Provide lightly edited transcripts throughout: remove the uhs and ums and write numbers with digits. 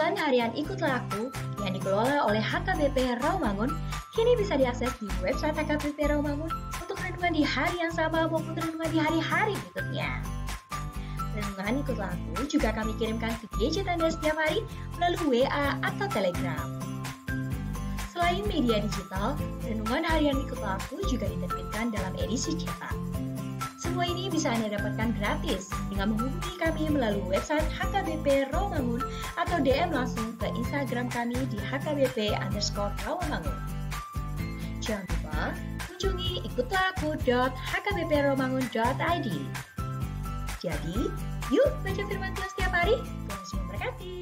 Renungan Harian Ikutlah Aku yang dikelola oleh HKBP Rawamangun kini bisa diakses di website HKBP Rawamangun untuk renungan di hari yang sama maupun renungan di hari-hari berikutnya. Renungan Ikutlah Aku juga kami kirimkan ke gadget Anda setiap hari melalui WA atau Telegram. Selain media digital, Renungan Harian Ikutlah Aku juga diterbitkan dalam edisi cetak. Semua ini bisa Anda dapatkan gratis dengan menghubungi kami melalui website HKBP Rawamangun atau DM langsung ke Instagram kami di HKBP_Rawamangun. Jangan lupa kunjungi ikutlahku.hkbprawamangun.id. Jadi, yuk baca firman Tuhan setiap hari. Tuhan memberkati.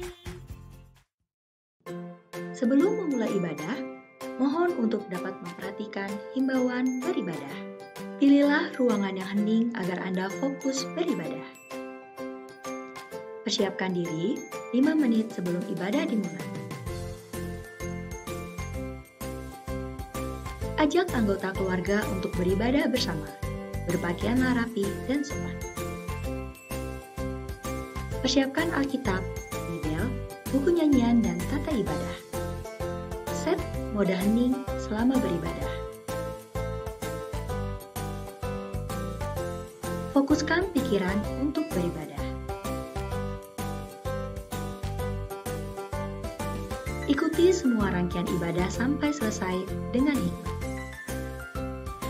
Sebelum memulai ibadah, mohon untuk dapat memperhatikan himbauan beribadah. Pilihlah ruangan yang hening agar Anda fokus beribadah. Persiapkan diri 5 menit sebelum ibadah dimulai. Ajak anggota keluarga untuk beribadah bersama. Berpakaianlah rapi dan sopan. Persiapkan Alkitab, Bibel, buku nyanyian, dan tata ibadah. Set mode hening selama beribadah. Fokuskan pikiran untuk beribadah. Ikuti semua rangkaian ibadah sampai selesai dengan hikmat.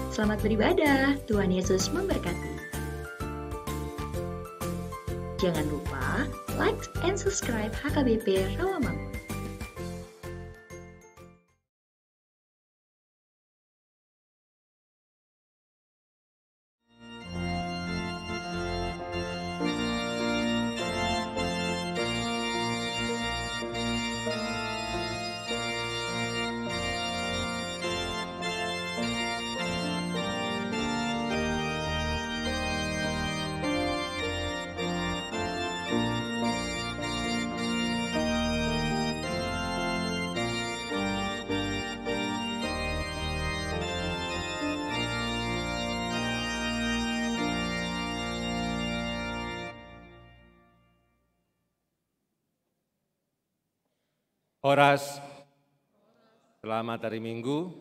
Selamat beribadah, Tuhan Yesus memberkati. Jangan lupa like and subscribe HKBP Rawamangun. Horas, selamat hari Minggu.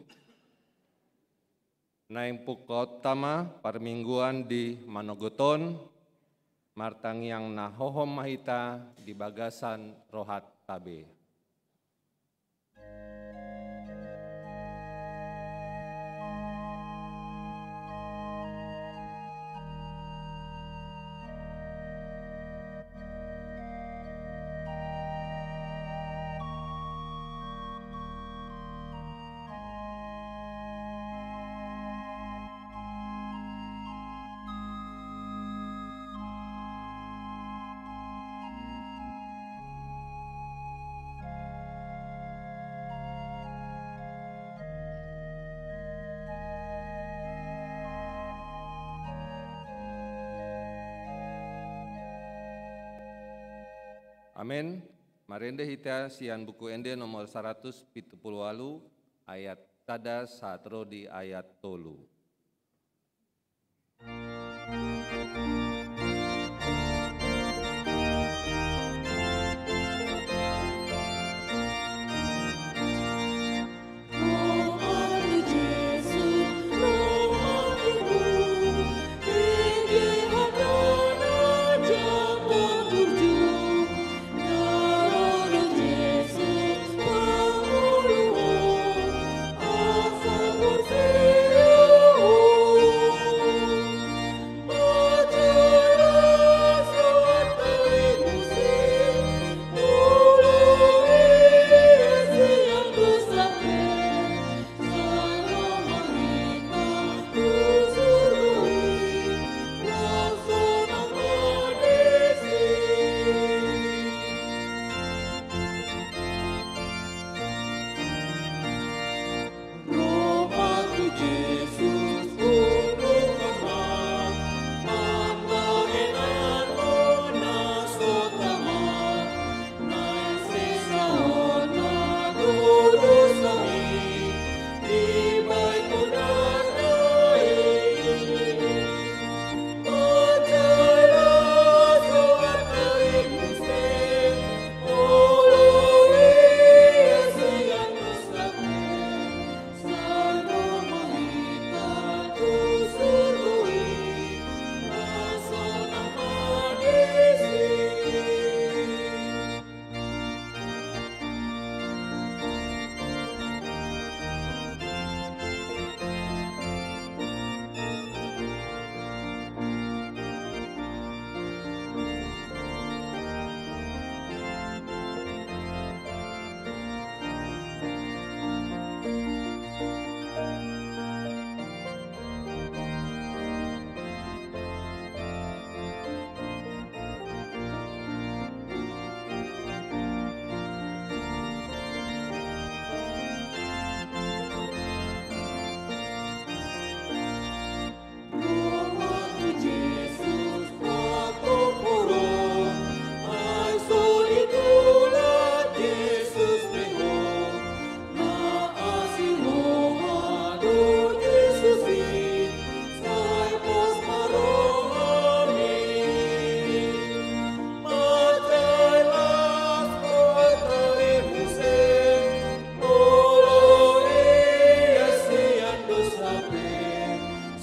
Naing pukotama parmingguan di Manogoton, martangiang nahohom mahita di bagasan rohat tabe. Amin. Marende hita sian buku ende nomor 178 ayat tada satro di ayat tolu. Yesus,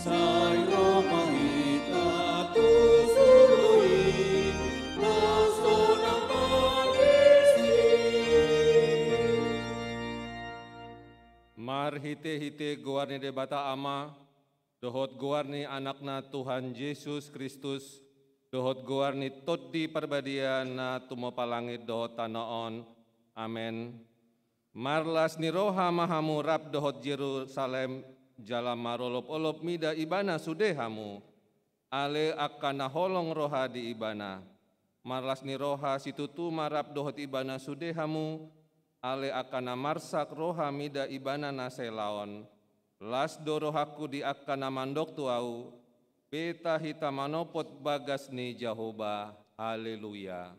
Mar hite-hite guarni debata ama, dohot guarni anakna Tuhan Yesus Kristus, dohot guarni tot di perbadian na tumopalangit dohot tanaon. Amen. Marlas ni roha mahamu rap dohot Yerusalem, jalam marolop-olop mida ibana sudehamu, ale akan naholong roha di ibana. Marlas ni roha situtu marap dohot ibana sudehamu, ale akana marsak roha mida ibana naselaon, las dorohaku di akana mandok tuau, beta hita manopot bagas ni Jehovah. Haleluya.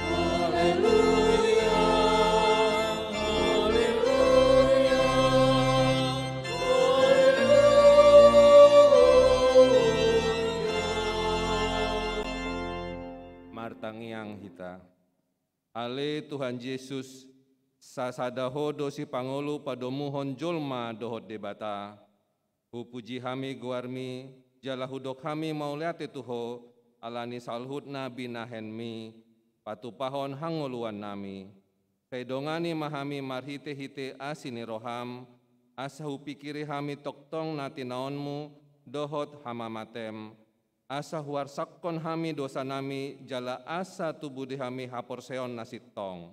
Haleluya. Haleluya. Haleluya. Martangiang hita. Ale Tuhan Yesus, sasadaho dosi pangolu padomuhon jolma dohot debata. Puji hami guarmi, jalahudok hami mauliate tuho, alani salhutna binahenmi, patupahon hangoluan nami. Pedongani mahami marhite-hite asini roham, asahu pikiri hami toktong natinaonmu, dohot hamamatem. Asa huar sakkon hami dosa nami, jala asa tubuh di hami haporseon nasitong.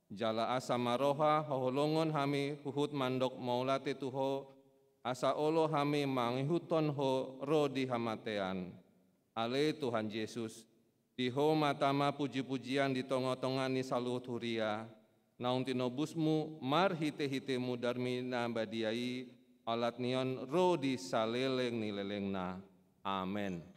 Jala asa maroha hoholongon hami huhut mandok maulate tuho, asa olo hami mangihuton ho ro di hamatean. Ale Tuhan Yesus, diho matama puji-pujian di tongo-tongani saluhut huria, naung tinobusmu mar hite-hitemu darmi nambadiai, alat nion ro di saleleng nilelengna. Amen.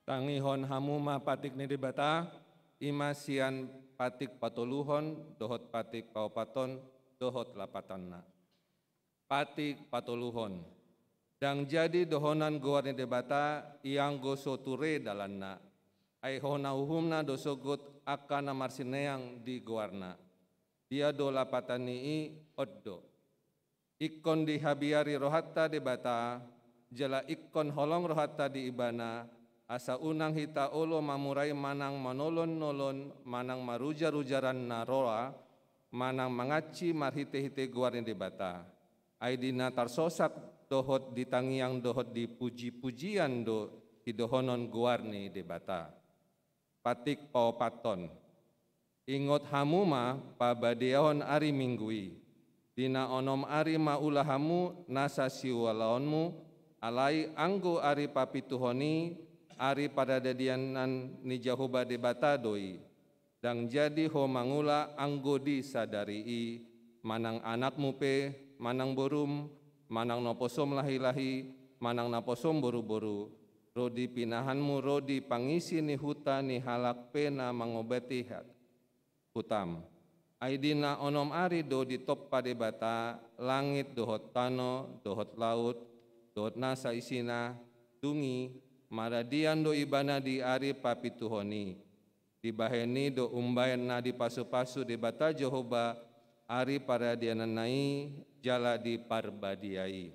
Tangihon hamu ma patik ni debata, imasian patik patoluhon, dohot patik paupaton, dohot lapatanna. Patik patoluhon. Dang jadi dohonan goar ni debata, yang goso ture dalanna. Ai hona uhumna dosogot akan marsineang di goarna. Dia do lapatani oddo. Ikon di habiari rohatta debata, jala ikon holong rohatta di ibana, asa unang hita olo mamurai manang manolon-nolon, manang marujar-rujaran naroa, manang mangaci marhite-hite guarni debata. Aidina tarsosak dohot ditangiang dohot dipuji-pujian do hidohonon guarni debata. Patik paopaton. Ingot hamuma pabadeahon ari minggui. Dina onom ari maulahamu nasa siwalaonmu, alai anggo ari papituhoni, ari pada dadianan ni Jahoba debata doi. Dang jadi ho mangula anggo disadari manang anakmu pe, manang borum, manang noposom lahi-lahi, manang naposom boru-boru. Rodi pinahanmu rodi pangisi ni huta ni halak pena mangobati hutam. Aidina onom ari do ditop padebata, langit dohot tano, dohot laut, dohot nasa isina, dungi, maradian do ibana di ari papituhoni. Dibaheni do umbayan na di pasu-pasu debata Jehoba, ari paradianan nai, jala di parbadiai.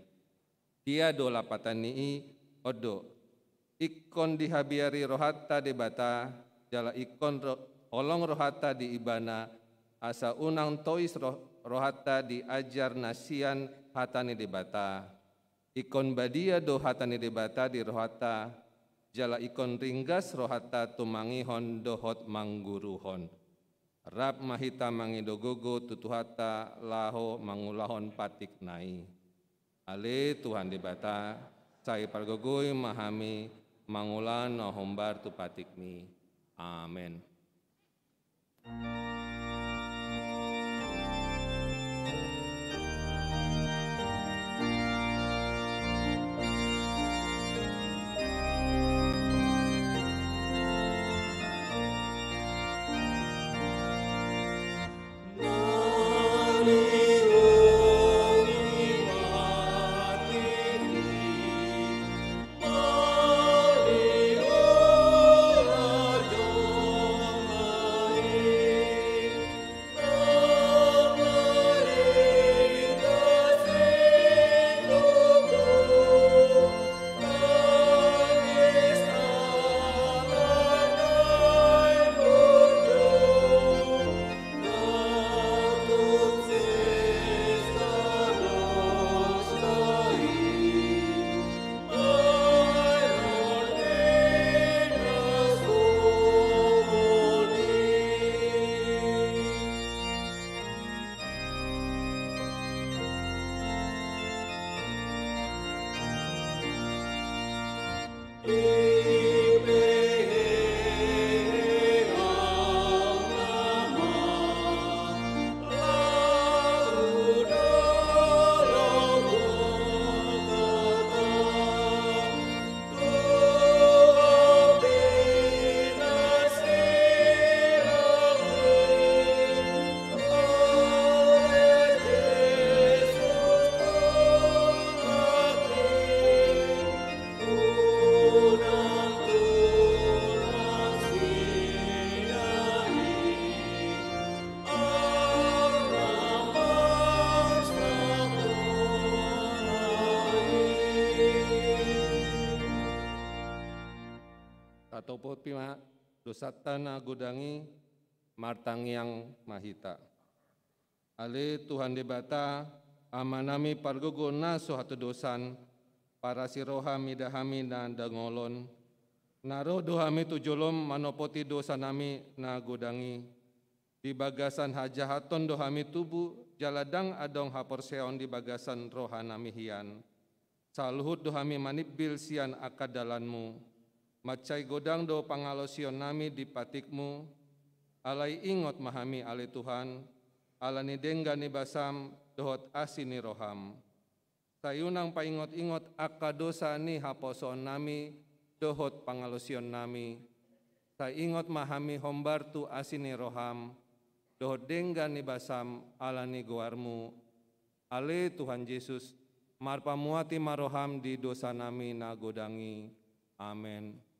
Dia do lapatani odo. Ikon dihabiari rohata debata, jala ikon olong rohata di ibana, asa unang tois rohata diajar nasian hatani debata. Ikon badia do hatani debata di rohata, jala ikon ringgas rohata tumangihon dohot mangguruhon. Rab mahita mangidogogo tutuhata laho mangulahon patik nai. Ale Tuhan debata, saya pargogoi mahami, mangulan no hombar tu patikmi. Amin. Topot pima dosatana gudangi martangiang mahita. Ale Tuhan debata amanami pargogo naso hatu dosan para siroha midahami na dangolon naro dohami tujolom manopoti dosa nami na gudangi di bagasan hajahaton dohami tubuh jaladang adong haporseon di bagasan rohanami hian saluhut dohami manipbil sian akadalanmu. Macai godang do pangalosion nami di patikmu, alai ingot mahami ale Tuhan, alani dengga ni basam dohot asini roham. Sayunang paingot-ingot akadosa ni haposon nami, dohot pangalosion nami. Sayingot mahami hombar tu asini roham, dohot dengga ni basam alani guarmu. Ale Tuhan Yesus, marpamuati maroham di dosa nami nagodangi. Amin.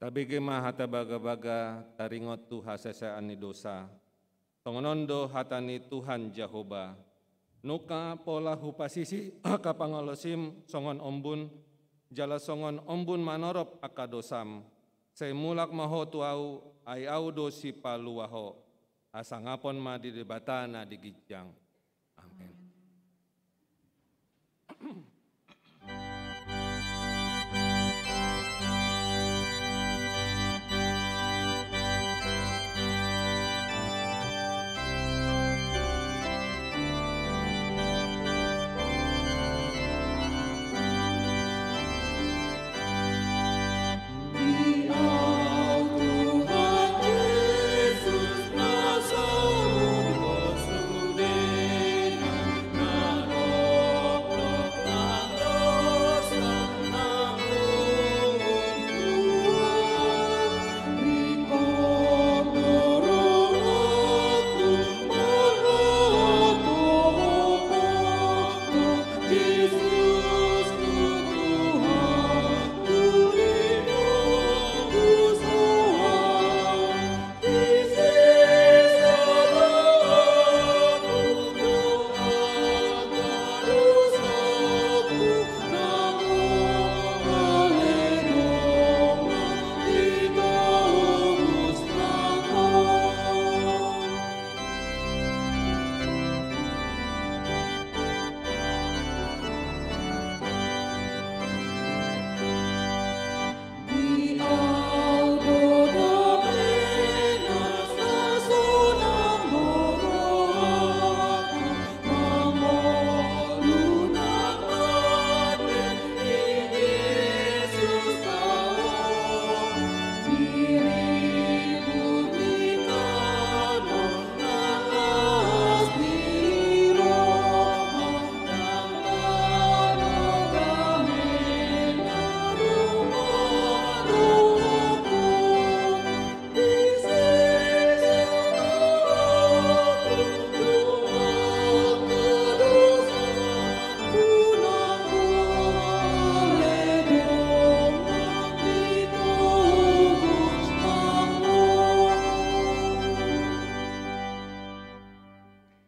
KBG mah hata baga-baga taringot tu haseseani dosa. Tongonondo hatani Tuhan Jehovah. Nuka pola hupasisi aka pangolosim songon ombun. Jala songon ombun manorop aka dosam. Semulak maho tuau ay au dosi paluaho. Asangapon ma di debatana di gijang. Amin.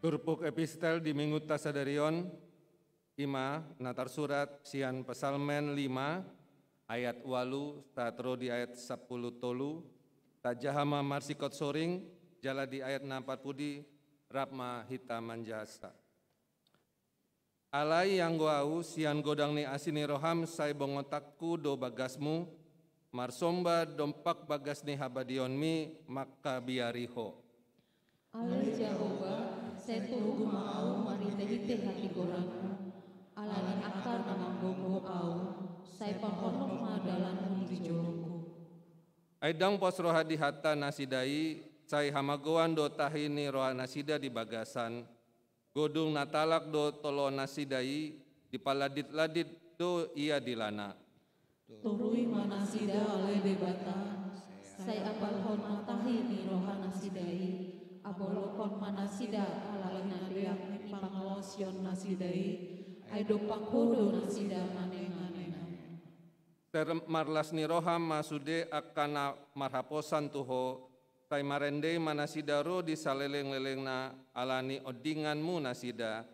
Turpuk epistel di Minggu Tasadarion, Ima, natar surat, sian pesalmen 5, ayat 8, tatro di ayat 10 tolu, tajahama marsikot soring, jala di ayat 40 rapma hita manjasa. Alai yang goau, sian godang ni asini roham, say bongotakku do bagasmu, marsomba dompak bagas ni habadionmi, maka biariho. Alai Jehovah, setu gumau marite-hite hati goranmu, alani akar nama bongo au, say pangkonok madalan hundi joroku. Aidang pos roha di hata nasidai, say hamagoan do tahini roha nasida di bagasan, godung natalak do tolo nasidai, di paladit-ladit do ia dilana. Turui manasida ale debatan, say abal hon matahini roha nasidai, abolokon manasida alali nadeak ni pangalosion nasidai, aido pakhodo nasida maneng-maneng. Marlas ni roham masude akana marhaposan tuho, tay marende manasidaro di saleleng-leleng na alani odinganmu nasida,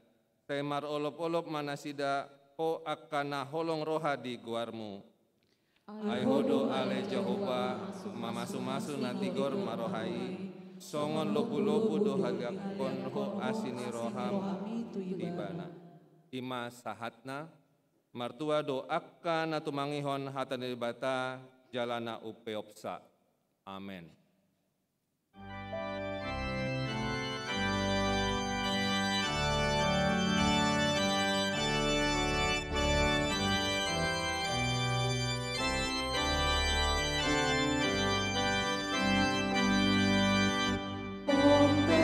tay marolop-olop manasida ho akana holong roha di guarmu. Aihodo ale Jehovah, mamasu-masu natigor marohai, songon lopu-lopu do hagakon ho asini roham tibana. Ima sahatna, martua do akka na tumangihon hata nilbata jalana upeopsa. Amen. Tuli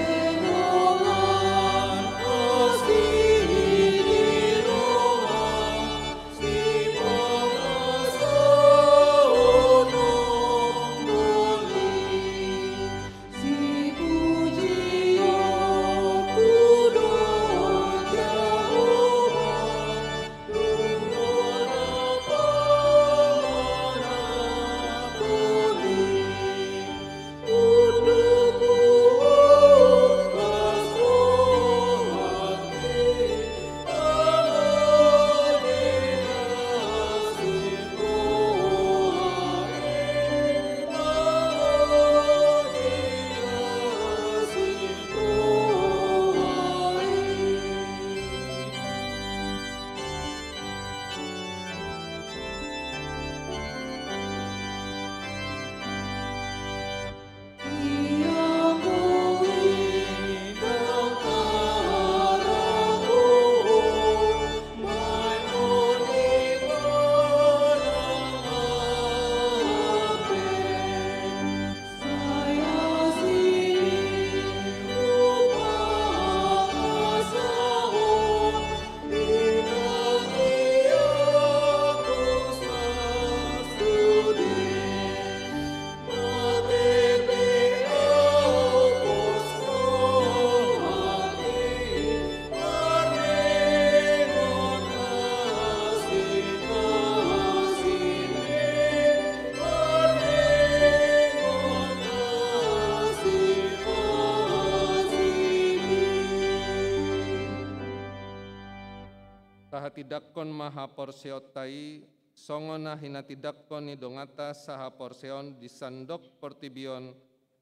Sahatidakon maha porseotai, songona hinatidakon ni dongata saha porseon disandok portibion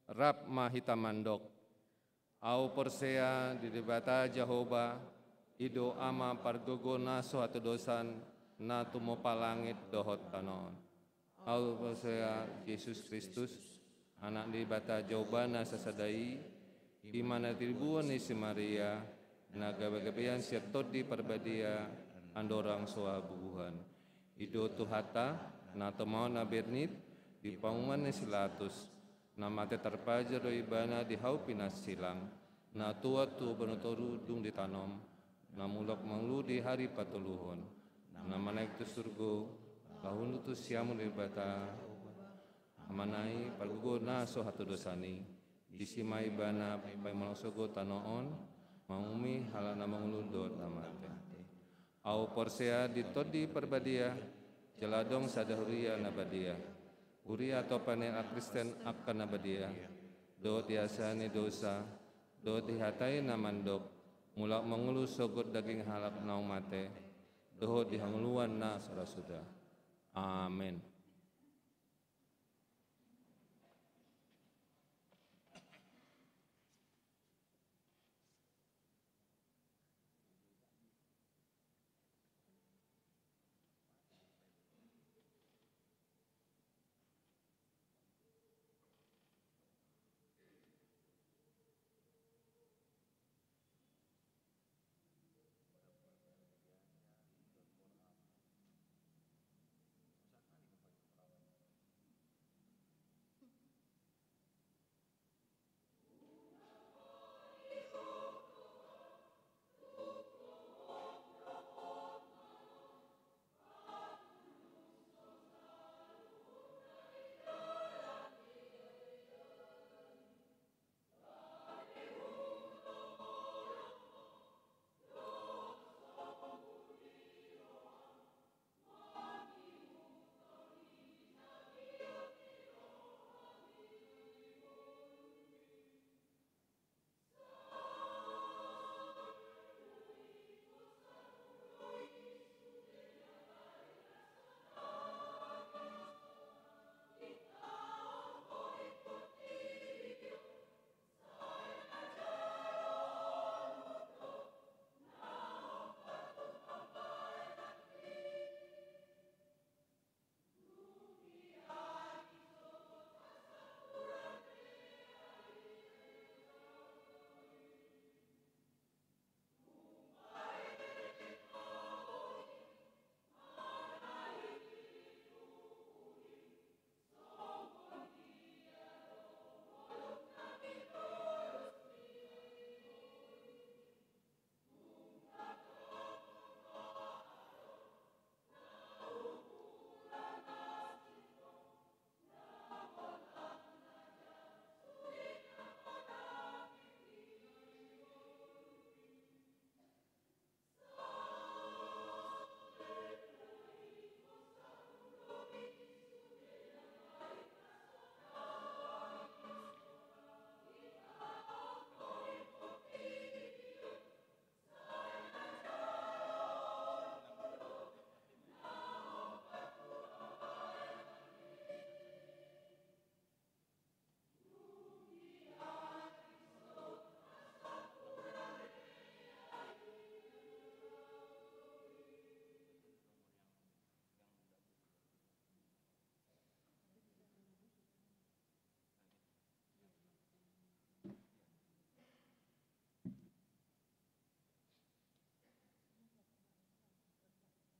rap mahita mandok. Au porsea di debata Jehovah, ido ama pargogona suatu dosan, na tumo palangit dohot tanon. Au porsea Yesus Kristus, anak di bata Jehovah sasadai, di mana tribuan isi Maria, naga bagabayan siatot di perbadia, andorang soa bubuhan. Ido tuhata, na tomau na bernit, di panguman silatus, na mate terpajar do ibana di hau pinas silang, na tua tu benotoru dung ditanom, na mulok manglu di hari patuluhon, na manaik tu surgo, lahun tu siamun di bata, amanai palgugo na so hatu dosani, disimai bana pai malangsogo tanoon, maumi halana manguludot amate. Au porsea ditodi perbadia, jeladong sadahuria nabadia. Huria topane Kristen akan nabadia. Do tiasani dosa, do dihatai namandok, mulak mengulu sogot daging halap naung mate, doho dihanguluan na sarasuda. Amin.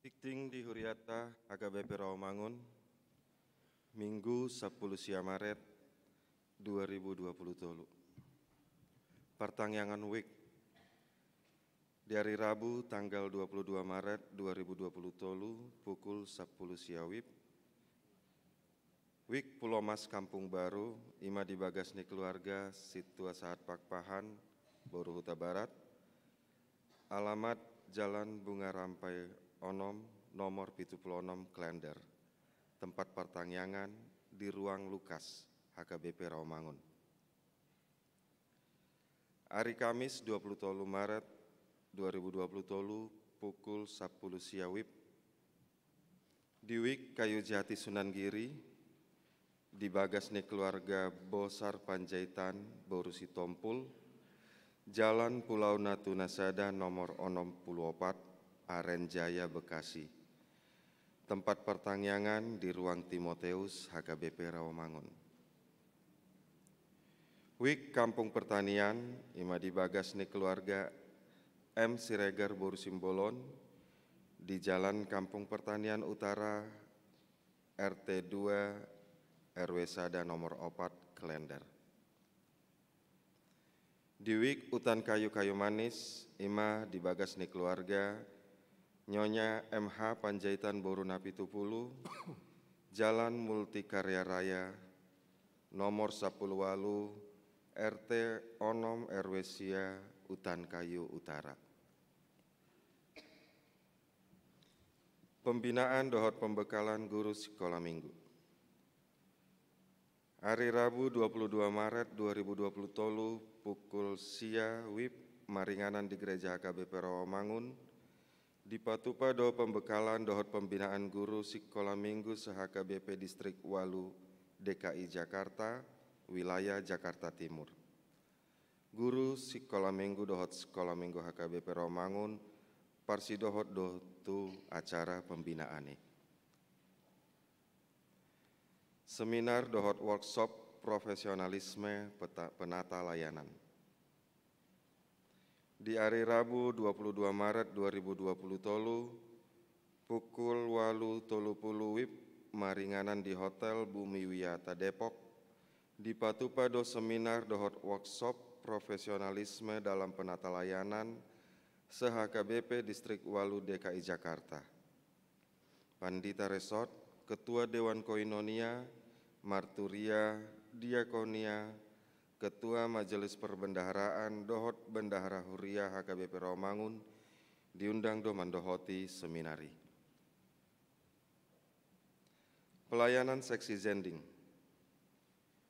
Dikting di Huriata HKBP Rawamangun, Minggu 10 Maret 2020 tolu. Pertangyangan Wik di hari Rabu tanggal 22 Maret 2020 tolu pukul 10 siawib. Wik Pulau Mas Kampung Baru, ima di bagasni keluarga Situa Saat Pakpahan, Boru Huta Barat, alamat Jalan Bunga Rampai Onom, nomor 76 Klender, tempat pertangyangan di ruang Lukas, HKBP Rawamangun. Hari Kamis 20 Maret 2020 tolu pukul 10 siawib. Diwik Kayu Jati Sunan Giri, dibagas ni keluarga Bosar Panjaitan Borusi Tompul, Jalan Pulau Natuna Sada nomor 64, Aren Jaya, Bekasi. Tempat pertangyangan di Ruang Timoteus, HKBP Rawamangun. Wik Kampung Pertanian, ima dibagas ni keluarga M. Siregar Borusimbolon, di Jalan Kampung Pertanian Utara, RT 2, RW Sada nomor 4, Klender. Diwik Utan Kayu Manis, ima dibagas ni keluarga Nyonya MH Panjaitan Boru Napitupulu, Jalan Multikarya Raya, nomor 10 Walu, RT Onom RW Sia, Utan Kayu Utara. Pembinaan dohot pembekalan guru sekolah minggu. Hari Rabu 22 Maret 2020 tolu pukul sia wib maringanan di Gereja HKBP Rawamangun dipatupa do pembekalan dohot pembinaan guru sekolah minggu se-HKBP Distrik Walu DKI Jakarta, wilayah Jakarta Timur. Guru sekolah minggu dohot sekolah minggu HKBP Rawamangun parsidohot dohtu acara pembinaane. Seminar dohot workshop profesionalisme penata layanan. Di hari Rabu 22 Maret 2020 tolu pukul 8.30 wib maringanan di Hotel Bumi Wiyata Depok dipatupa do seminar dohot workshop profesionalisme dalam penata layanan se-HKBP Distrik Walu DKI Jakarta. Pandita Resort, Ketua Dewan Koinonia, Marturia, Diakonia, Ketua Majelis Perbendaharaan Dohot Bendahara Huria HKBP Rawamangun diundang do mandohoti seminari. Pelayanan seksi zending.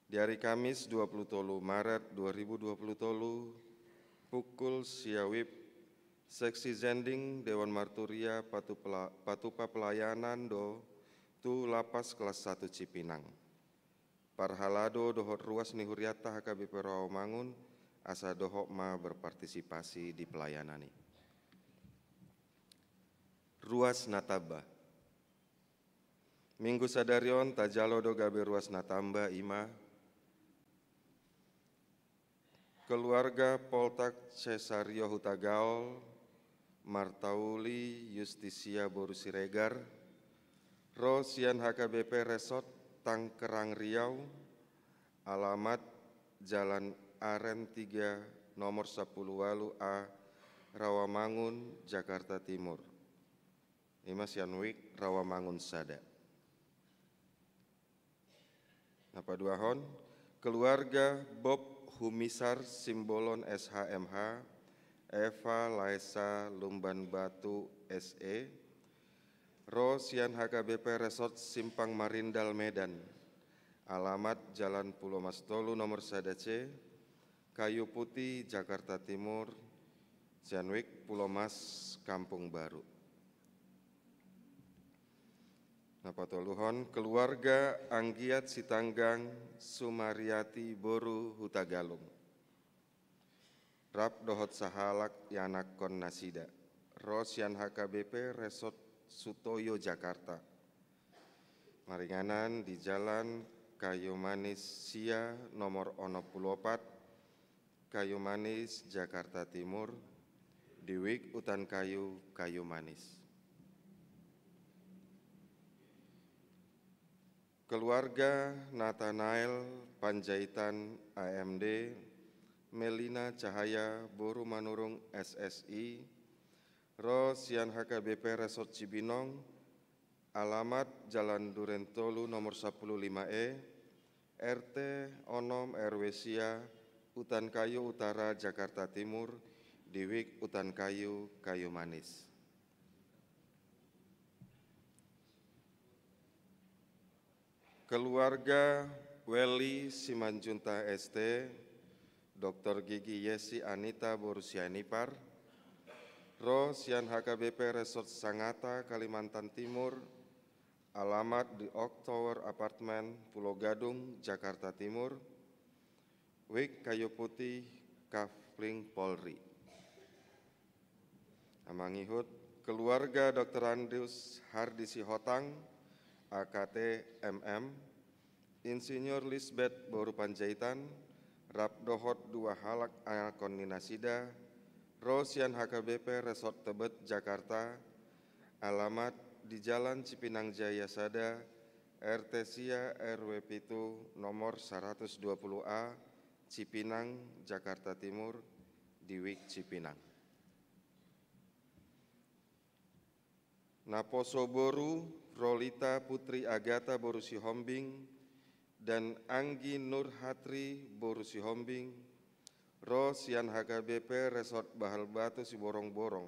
Di hari Kamis 23 Maret 2020 tolu pukul siawib seksi zending Dewan Marturia patupa pelayanan do tu lapas kelas 1 Cipinang. Parhalado dohot ruas ni Huriata HKBP Rawamangun asa dohot ma berpartisipasi di pelayanan ini. Ruas Nataba. Minggu sadarion tajalo do gabe ruas Natamba ima. Keluarga Poltak Cesario Hutagaol, Martauli Justisia Boru Siregar, Rosian HKBP Resort Tangkerang Riau, alamat Jalan Aren 3 nomor 10 Walu A, Rawamangun, Jakarta Timur. Ima Sianwik Rawamangun Sada. Napa duahon, keluarga Bob Humisar Simbolon SHMH, Eva Laisa Lumban Batu SE, Rosian HKBP Resort Simpang Marindal Medan, alamat Jalan Pulau Mas Tolu nomor 1 C, Kayu Putih Jakarta Timur, Sianwik Pulau Mas Kampung Baru. Napatoluhon keluarga Anggiat Sitanggang Sumariati Boru Hutagalung. Rap dohot sahalak yanak kon nasida. Rosian HKBP Resort Sutoyo Jakarta. Maringanan di Jalan Kayu Manis Sia nomor 64, Kayu Manis Jakarta Timur, Diwik Utan Kayu Manis. Keluarga Nathanael Panjaitan AMD, Melina Cahaya Boru Manurung SSI, Rosian HKBP Resort Cibinong, alamat Jalan Durentolu nomor 15E, RT Onom RW Sia, Utan Kayu Utara Jakarta Timur, Diwik Utan Kayu Manis. Keluarga Weli Simanjunta ST, Dr. Gigi Yesi Anita Borusianipar, Ro Sian HKBP Resort Sangatta, Kalimantan Timur, alamat di Oak Tower Apartemen, Pulau Gadung, Jakarta Timur, Wik Kayu Putih, Kafling Polri. Amangihut keluarga Dr. Andrius Hardisi Hotang, AKT MM, Insinyur Lisbeth Boru Panjaitan, Rabdohot 2 Halak Alkon Ninasida, Rosian HKBP Resort Tebet, Jakarta, alamat di Jalan Cipinang Jaya Sada, RT Sia RW Pitu nomor 120A, Cipinang, Jakarta Timur, di Wik Cipinang. Naposo Boru, Rolita Putri Agatha Boru Sihombing, dan Anggi Nur Hatri Boru Sihombing, Rosian HKBP Resort Bahal Batu Siborong-Borong,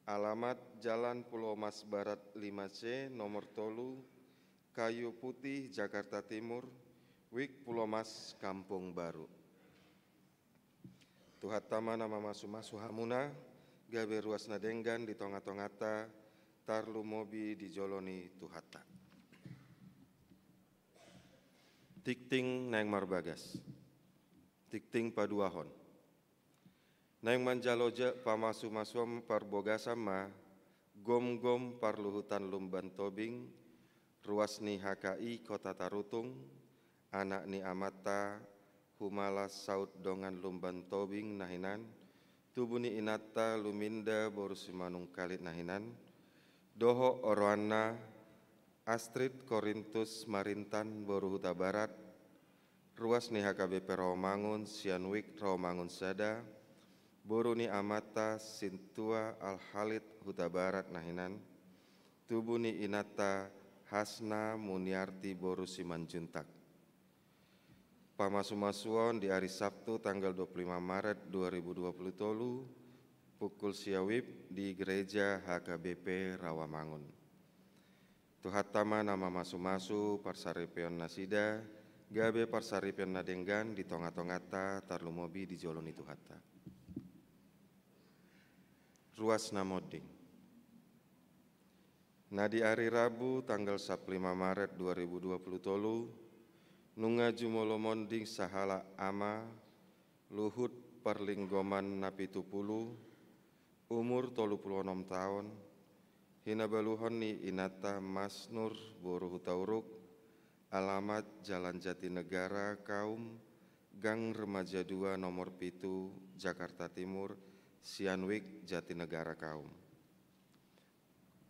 alamat Jalan Pulau Mas Barat 5C nomor tolu, Kayu Putih, Jakarta Timur, Wik Pulau Mas, Kampung Baru. Tuhatama nama masu-masu hamuna, gabe ruas nadenggan di tonga-tongata, tarlu mobi di joloni tuhata. Tikting naeng marbagas, tikting paduahon. Naeng manjaloja pamasu-masuam parbogasama, gom-gom parluhutan lumban tobing, ruas ni HKI Kota Tarutung, anak ni amata, humala saud dongan lumban tobing nahinan, tubuni inata luminda borusi manung kalit nahinan, doho oroana Astrid Korintus Marintan Boru Huta Barat, ruas ni HKBP Rawamangun Sianwik Rawamangun Sada, boru ni amata Sintua Al-Halid Huta Barat nahinan, tubuni inata Hasna Muniarti Boru Simanjuntak. Pamasu-masuon di hari Sabtu tanggal 25 Maret 2020 pukul siawib di Gereja HKBP Rawamangun. Tuhatama nama masu-masu parsaripion nasida, gabe parsaripion nadenggan di tonga-tongata tarlumobi di joloni tuhata. Ruas namoding. Nah di hari Rabu tanggal 15 Maret 2020 nunga jumolo monding sahala ama luhut perlinggoman napi tupulu umur 36 tahun hinabaluhon ni inata Masnur Boru Hutauruk, alamat Jalan Jatinegara Kaum, Gang Remaja 2 nomor Pitu, Jakarta Timur, Sianwik Jatinegara Kaum.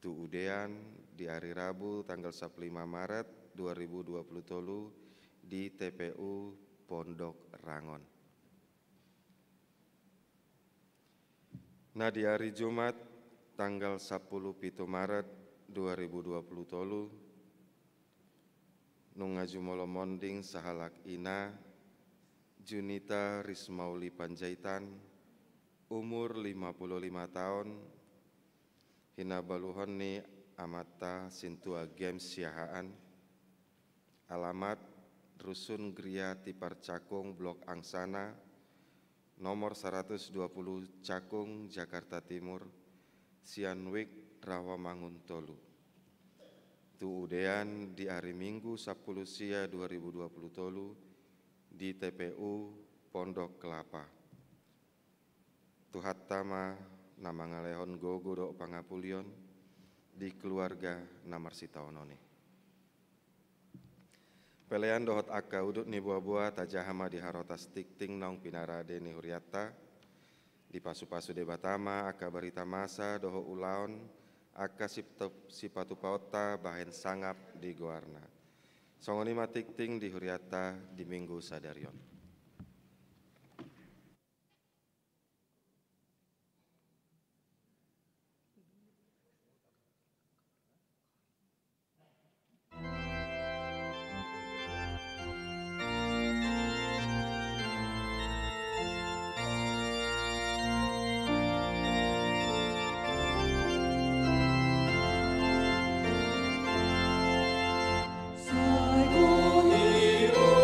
Tuudean di hari Rabu tanggal 15 Maret 2020 di TPU Pondok Rangon. Nah di hari Jumat tanggal 10 Maret 2020 nungajumolo monding sahalak ina Junita Rismauli Panjaitan umur 55 tahun hinabaluhon ni amata Sintua Games Siahaan, alamat Rusun Gria Tipar Cakung Blok Angsana nomor 120 Cakung, Jakarta Timur, Sianwik Rawamangun Tolu. Tuudean di hari Minggu 10 Sia 2020 Tolu di TPU Pondok Kelapa. Tuhatama nama ngalehon gogo do pangapulion di keluarga Namarsitaonone. Pelean dohot akka udut ni buah-buah tajahama di harotas tikting naung pinarade ni huriata di pasu-pasu debatama akka barita masa doho ulaon akka sipatu paota bahen sangap di goarna. Songonima tikting di huriata di minggu sadarion. Sai con iro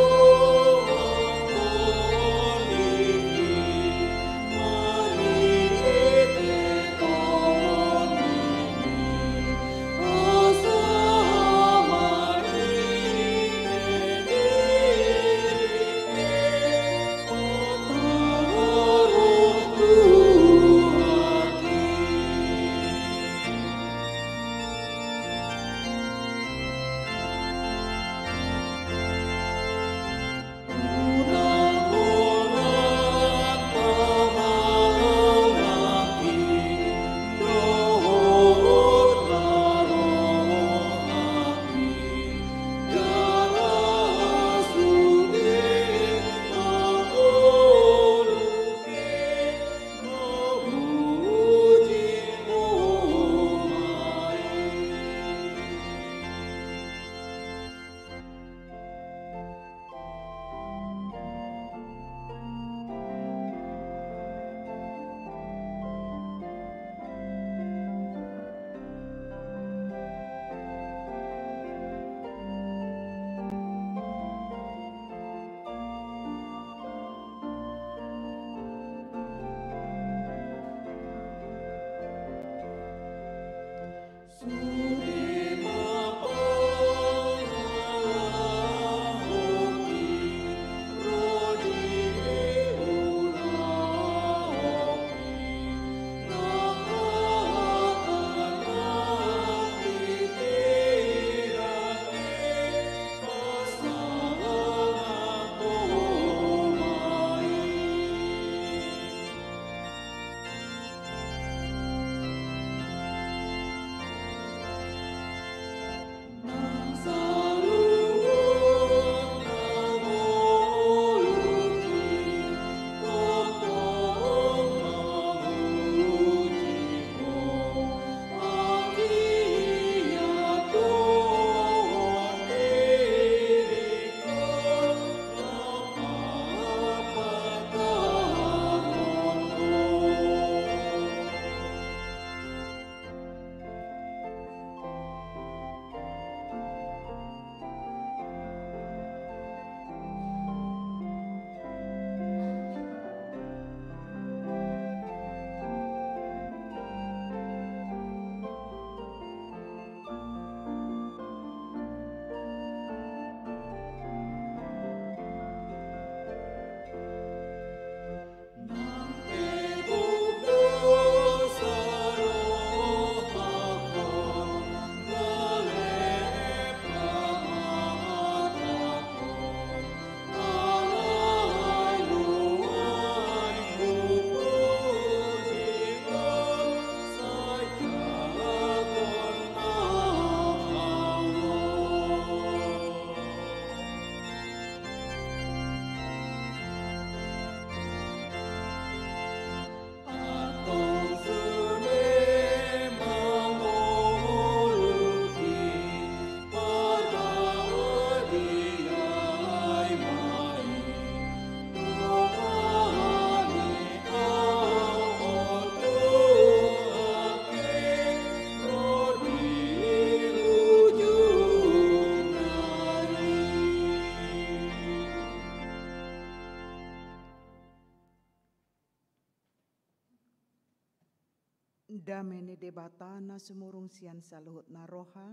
dameni debatana sumurung sian saluhut naroha,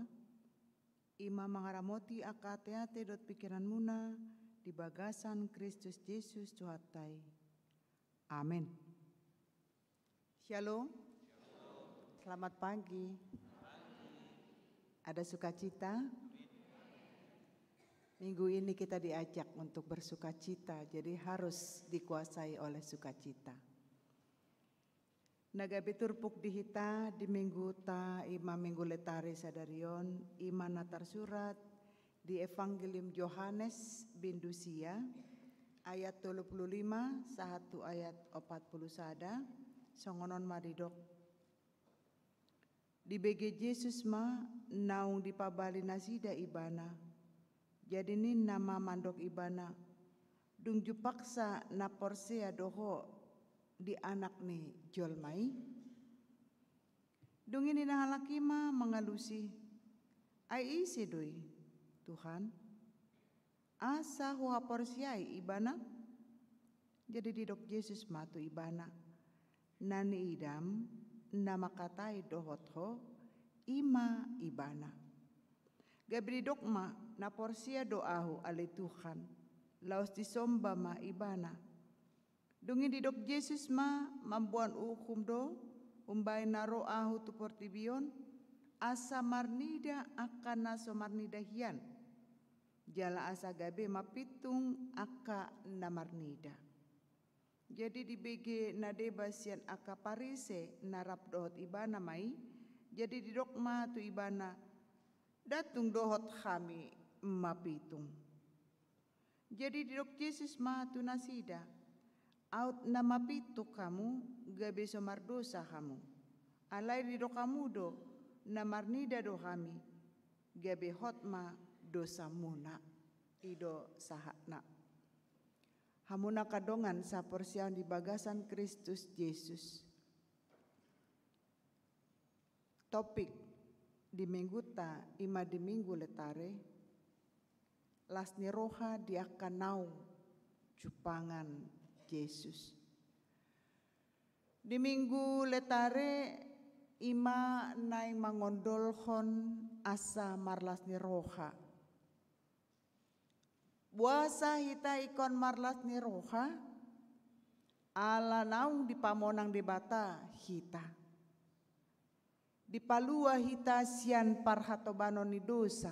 ima mangaramoti akate-ate dot pikiran muna di bagasan Kristus Yesus Tuhatai. Amin. Shalom. Selamat pagi. Ada sukacita? Minggu ini kita diajak untuk bersukacita, jadi harus dikuasai oleh sukacita. Nagabi turpuk dihita di minggu ta ima minggu letari sadarion ima natar surat di Evangelium Yohanes bindusia ayat 35 sahatu ayat 40 sada songonon maridok. Di BG Yesus ma naung dipabali nasida ibana. Jadi ini nama mandok ibana dung jupaksa na porsea doho di anak ni jolmai. Dung ini nah halakima mengalusi ai isi doi Tuhan asa huha porsiai ibana. Jadi didok Yesus matu ibana nani idam nama katai dohot ho ima ibana. Gabri dok ma na porsia doahu ale Tuhan laos disomba ma ibana. Dungi didok Yesus ma mambuan ukum do umbai naro ahu tu portibion asa marnida akan naso marnida hian. Jala asa gabe mapitung aka na marnida. Jadi di BG nadeba sian aka parise narap dohot ibana mai. Jadi didok ma tu ibana datung dohot kami mapitung. Jadi didok Yesus ma tu nasida. Out nama pitu kamu gabe somar dosa kamu. Alai didok kamu do namarnida do kami. Gabe hotma dosa muna. Ido sahakna. Hamuna kadongan sa porsian di bagasan Kristus Yesus. Topik di minggu ta ima di minggu letare lasni roha diakan naung cupangan Yesus. Di minggu letare ima nai mangondolhon asa marlasni roha. Buasa hita ikon marlasni roha ala naung di pamonang debata hita. Di palua hita sian parhatobano ni dosa.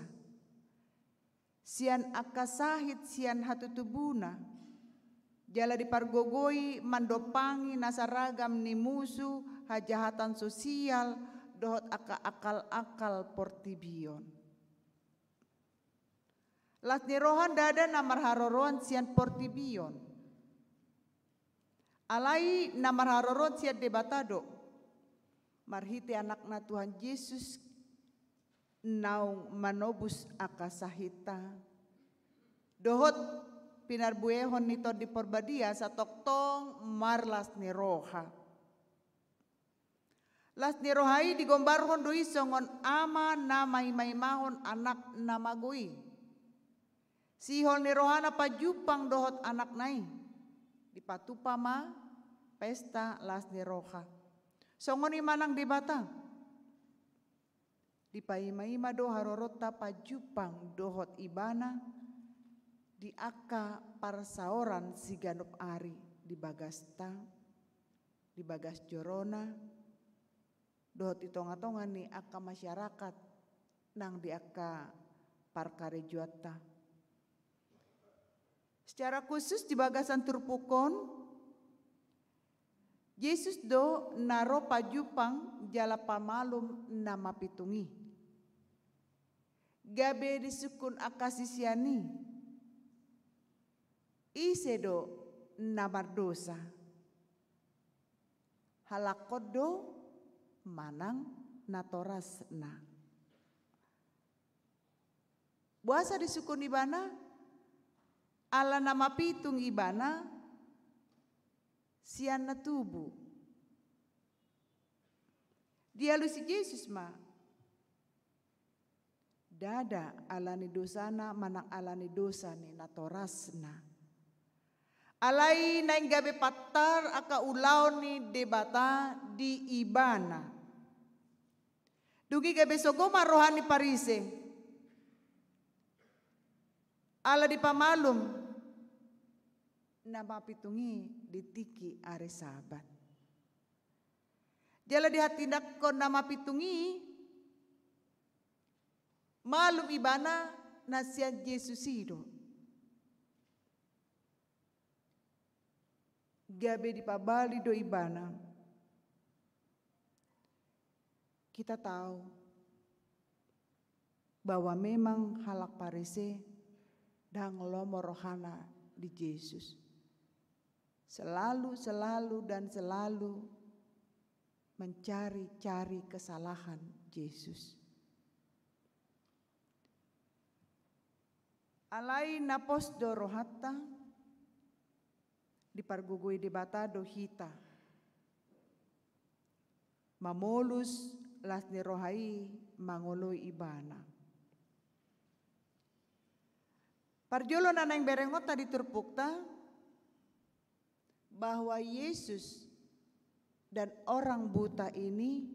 Sian akasahit sian hatutubuna. Jala di pargogoi mandopangi nasaragam ni musuh hajahatan sosial dohot akal-akal portibion. Las ni rohan dada namar haroroan sian portibion. Alai namar haroroan sian debatado. Marhiti anak na Tuhan Yesus naung manobus akasahita. Dohot pinarbuehon nito di porbadia sa toktong marlas ni roha. Las ni rohai digombarhon doi songon ama na maimahon anak na magui. Sihol ni rohana pajupang dohot anak nai. Dipatupama pesta las ni roha. Songoni manang dibata. Di paima-ima do harorota pajupang dohot ibana di aka parsaoran si ganop ari di bagasta di bagas jorona dohot itonga-tonga ni aka masyarakat nang di aka parkare juata. Secara khusus di bagasan turpukon Yesus do naro pajupang jala pamalum nama pitungi. Gabe disukun akasisiani. Ise do namar dosa. Halakot do manang natoras na. Buasa disukun ibana ala nama pitung ibana sian na tubuh. Dia lusi Yesus ma. Dada alani dosana manang alani dosa ni natorasna. Alai naing gabe patar aka ulaw ni debata di ibana. Dugi gabe sogoma rohani parise. Ala di pamalum nama pitungi ditiki are sabat. Jala di hati nakon nama pitungi malum ibana nasian Yesus hidup. Gabe di pabali do ibana. Kita tahu bahwa memang halak parise dan lomo rohana di Yesus. Selalu mencari-cari kesalahan Yesus. Alai napos do rohata di pargugui di bata do hita. Mamolus las ni rohai mangoloi ibana. Parjolo nanang berengot tadi terpukta bahwa Yesus dan orang buta ini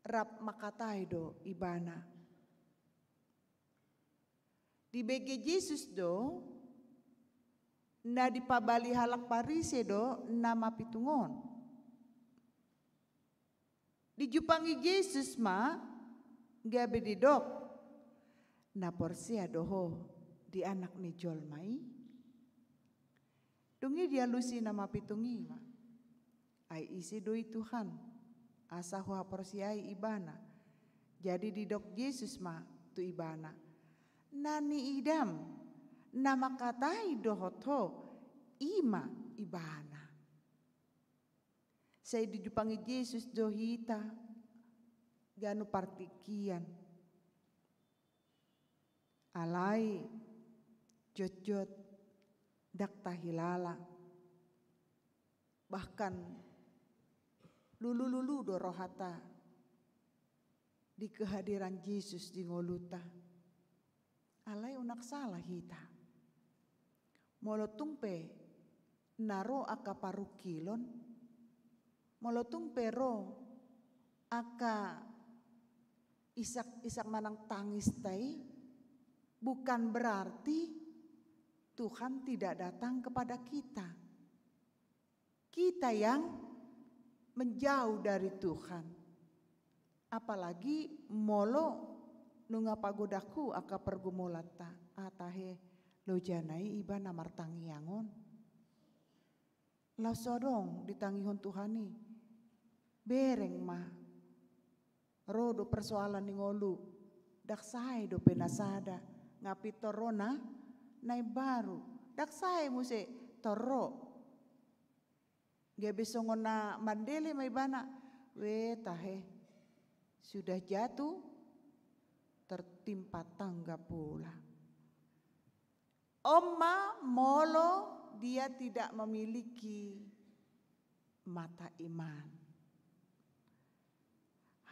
rap makatai do ibana. Di bege Yesus do na di pabali halak parise do nama pitungon. Dijupangi Yesus ma gabe di dok na porsia doho di anak ni jolmai. Dungi dia lusi nama pitungi ma. Ai isi doi Tuhan asa hoa porsiai ibana. Jadi di dok Yesus ma tu ibana. Nani idam nama katai dohoto ima ibana. Saya dijupangi Yesus dohita ganu partikian. Alai jot-jot dak tahilala. Bahkan lulu-lulu do rohata di kehadiran Yesus di ngoluta. Alai unak salah hita. Molotung pe naro aka parukilon. Molotung pero aka isak manang tangis tai bukan berarti Tuhan tidak datang kepada kita. Kita yang menjauh dari Tuhan. Apalagi molo nunga pagodaku aka pergumulata atahe lojanai iba namar tangiangon. Lau sodong ditangihon Tuhani. Bereng mah rodo persoalan ni ngolu dak sae do penasada ngapi torona nai baru dak sae muse toro gabe songona mandele mai bana we tahe sudah jatuh tertimpa tangga pula. Oma molo dia tidak memiliki mata iman.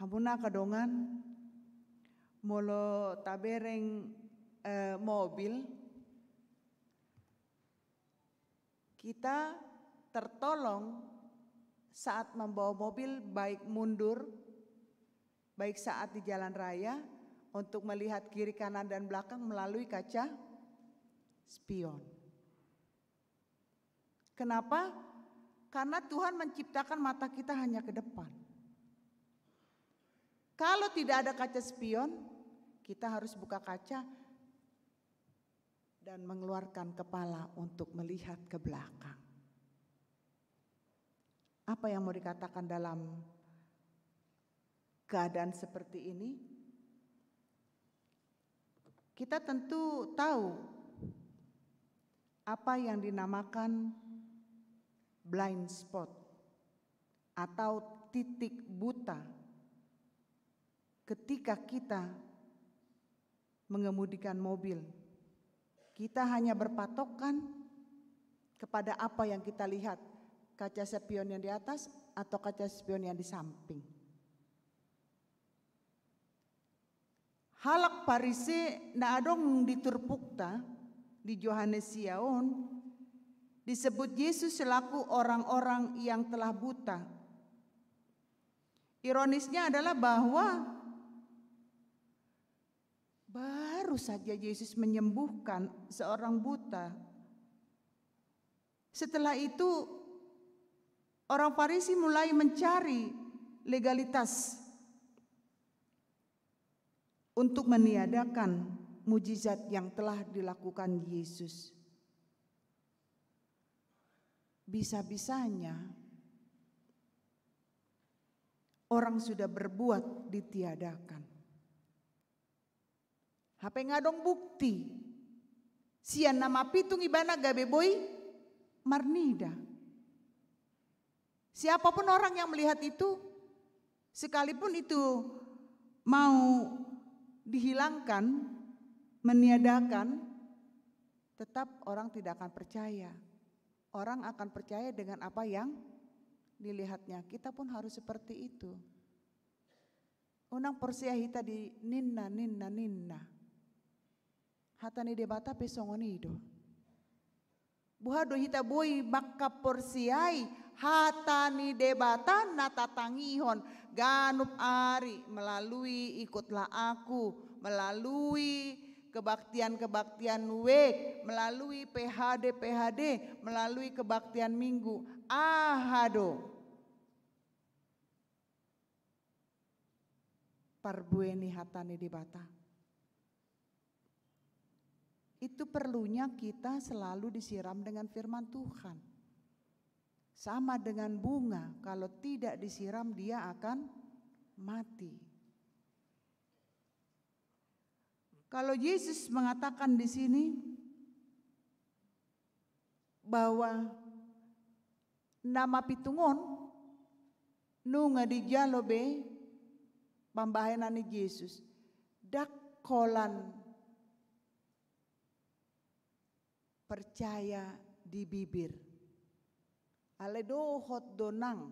Hamuna kadongan molo tabereng mobil kita tertolong saat membawa mobil baik mundur baik saat di jalan raya untuk melihat kiri kanan dan belakang melalui kaca spion. Kenapa? Karena Tuhan menciptakan mata kita hanya ke depan. Kalau tidak ada kaca spion, kita harus buka kaca dan mengeluarkan kepala untuk melihat ke belakang. Apa yang mau dikatakan dalam keadaan seperti ini? Kita tentu tahu apa yang dinamakan blind spot atau titik buta. Ketika kita mengemudikan mobil, kita hanya berpatokan kepada apa yang kita lihat, kaca spion yang di atas atau kaca spion yang di samping. Halak parise na adong diturpukta di Yohanes Yaon disebut Yesus selaku orang-orang yang telah buta. Ironisnya adalah bahwa baru saja Yesus menyembuhkan seorang buta. Setelah itu orang Farisi mulai mencari legalitas untuk meniadakan mujizat yang telah dilakukan Yesus. Bisa-bisanya orang sudah berbuat ditiadakan. HP ngadong bukti. Sian nama pitung ibana gabe boy marnida. Siapapun orang yang melihat itu, sekalipun itu mau dihilangkan, meniadakan, tetap orang tidak akan percaya. Orang akan percaya dengan apa yang dilihatnya. Kita pun harus seperti itu. Unang persia hita di ninna. Hata ni debata pesongonido. Buhado hita boy baka porsiai hata ni debata natatangihon ganup ari melalui ikutlah aku, melalui kebaktian-kebaktian wek, melalui PHD, melalui kebaktian minggu. Ahado. Parbueni hatani dibata. Itu perlunya kita selalu disiram dengan firman Tuhan. Sama dengan bunga, kalau tidak disiram dia akan mati. Kalau Yesus mengatakan di sini bahwa nama pitungon nunga di jalobe pambahenani Yesus dakolan percaya di bibir aledohot donang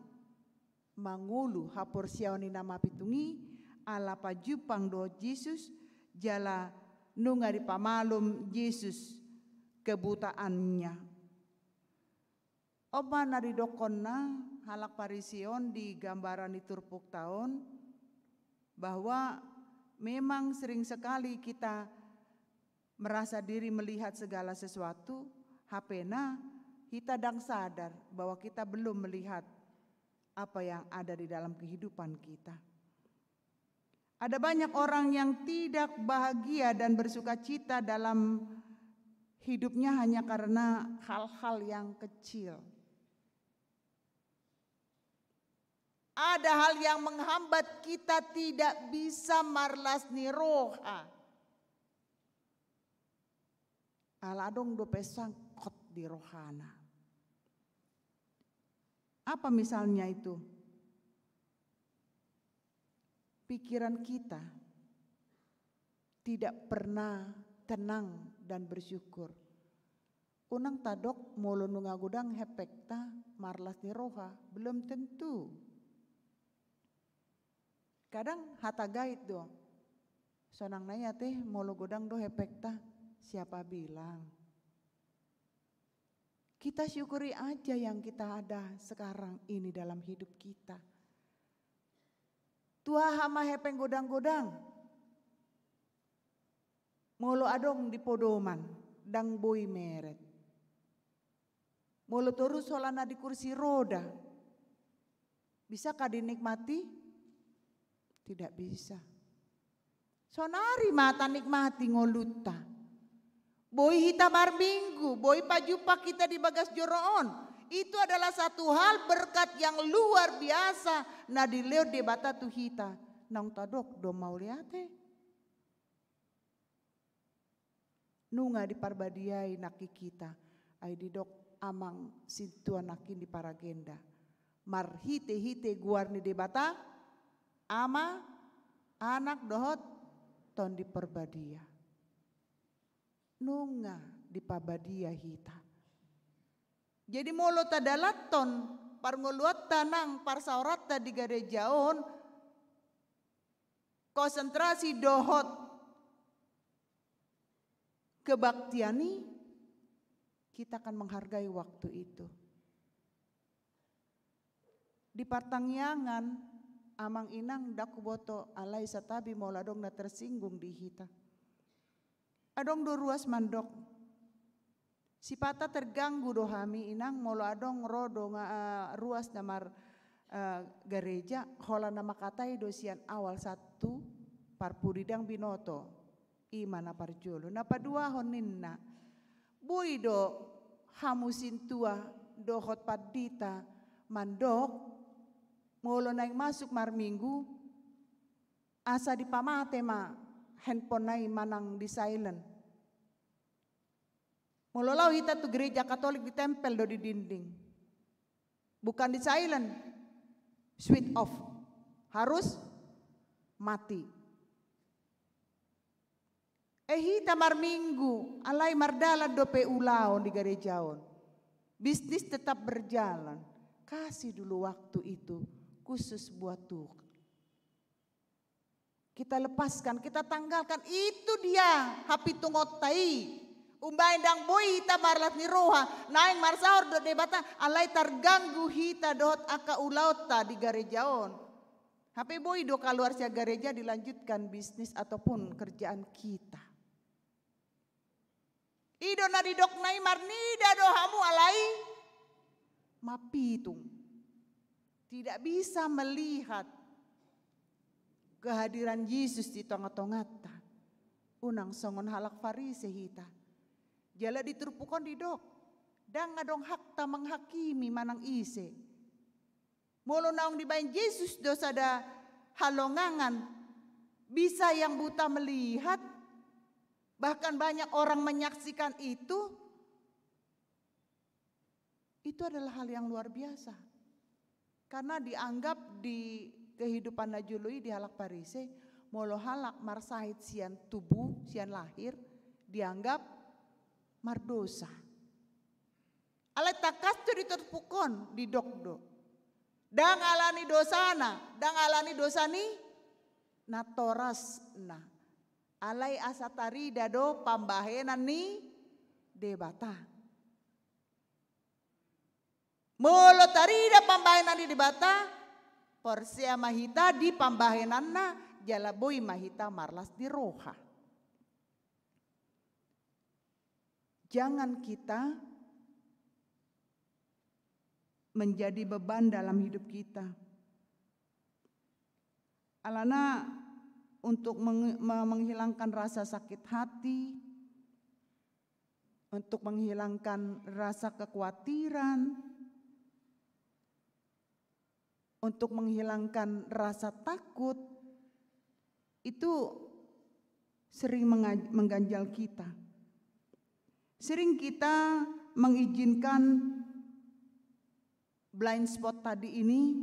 mangulu hapor siaoni nama pitungi ala pajupang do Yesus jala nunga di pamalum Yesus kebutaannya. Oba naridokonna halak parision di gambaran di turpuk tahun bahwa memang sering sekali kita merasa diri melihat segala sesuatu, hapena kita dang sadar bahwa kita belum melihat apa yang ada di dalam kehidupan kita. Ada banyak orang yang tidak bahagia dan bersukacita dalam hidupnya hanya karena hal-hal yang kecil. Ada hal yang menghambat kita tidak bisa marlas niroha. Aladong do pesangkot di rohana. Apa misalnya itu? Pikiran kita tidak pernah tenang dan bersyukur. Unang tadok molo nunga gudang hepekta marlas ni roha, belum tentu. Kadang hata gait do. Sonang naya teh molo gudang do hepekta, siapa bilang? Kita syukuri aja yang kita ada sekarang ini dalam hidup kita. Tua hama hepeng godang-godang. Molo adong di podoman, dang boy meret. Molo terus solana di kursi roda. Bisakah dinikmati? Tidak bisa. Sonari mata nikmati ngoluta. Boy hita minggu, boy pajupa kita di bagas joroon. Itu adalah satu hal berkat yang luar biasa. Nah di leo debata tu hita. Nang tadok do mau liate. Nunga di parbadiai naki kita. Ay didok amang situa nakin di paragenda. Mar hite guarni debata. Ama anak dohot ton di perbadia. Nunga di pabadia hita. Jadi molo tadalaton parngoluat tanang parsaurata di garejaon konsentrasi dohot kebaktiani kita akan menghargai waktu itu. Di Partangyangan amang inang daku boto alai satabi mola dong na tersinggung di hita. Adong do ruas mandok. Sipata terganggu do hami inang mola adong rodo ruas namar gereja hola nama katai dosian awal 1 parpuridang binoto imana parjolo. Napa 2 honinna. Bui do hamusin tua dohot padita mandok molo naik masuk mar minggu asa dipamate ma handphone nai manang di silent. Molo lau hita tu gereja Katolik ditempel do di dinding. Bukan di silent, switch off. Harus mati. Hita mar minggu alai mardalan do pe ulaon di gerejaon. Bisnis tetap berjalan. Kasih dulu waktu itu khusus buat Tuhan. Kita lepaskan, kita tanggalkan. Itu dia hapi tungotai. Umbai dang boy hita marlat ni roha. Naing marsaur do debata alai terganggu hita dot aka ulauta di gerejaon. Hapi boy do keluar sia gereja dilanjutkan bisnis ataupun kerjaan kita. Ido na didok nai marnida do hamu alai mapitung. Tidak bisa melihat kehadiran Yesus di tengah-tengah. Unang songon halak Farisi hita. Jala diturpukon di dok. Dan ngadong hakta menghakimi manang ise. Molo naong dibayin Yesus dosa da halongangan. Bisa yang buta melihat. Bahkan banyak orang menyaksikan itu. Itu adalah hal yang luar biasa. Karena dianggap di kehidupan najului di halak Parise, molo halak marsahit sian tubuh, sian lahir, dianggap mardosa. Alai takas tu diterpukon di dokdo. Dang alani dosana, dang alani dosani natoras na. Alai asatari dado pambahenan ni debata. Molo tarida pambahenan di bata, porsia mahita di pambahenan na jalaboi mahita marlas di roha. Jangan kita menjadi beban dalam hidup kita. Alana untuk menghilangkan rasa sakit hati, untuk menghilangkan rasa kekhawatiran, untuk menghilangkan rasa takut, itu sering mengganjal kita. Sering kita mengizinkan blind spot tadi ini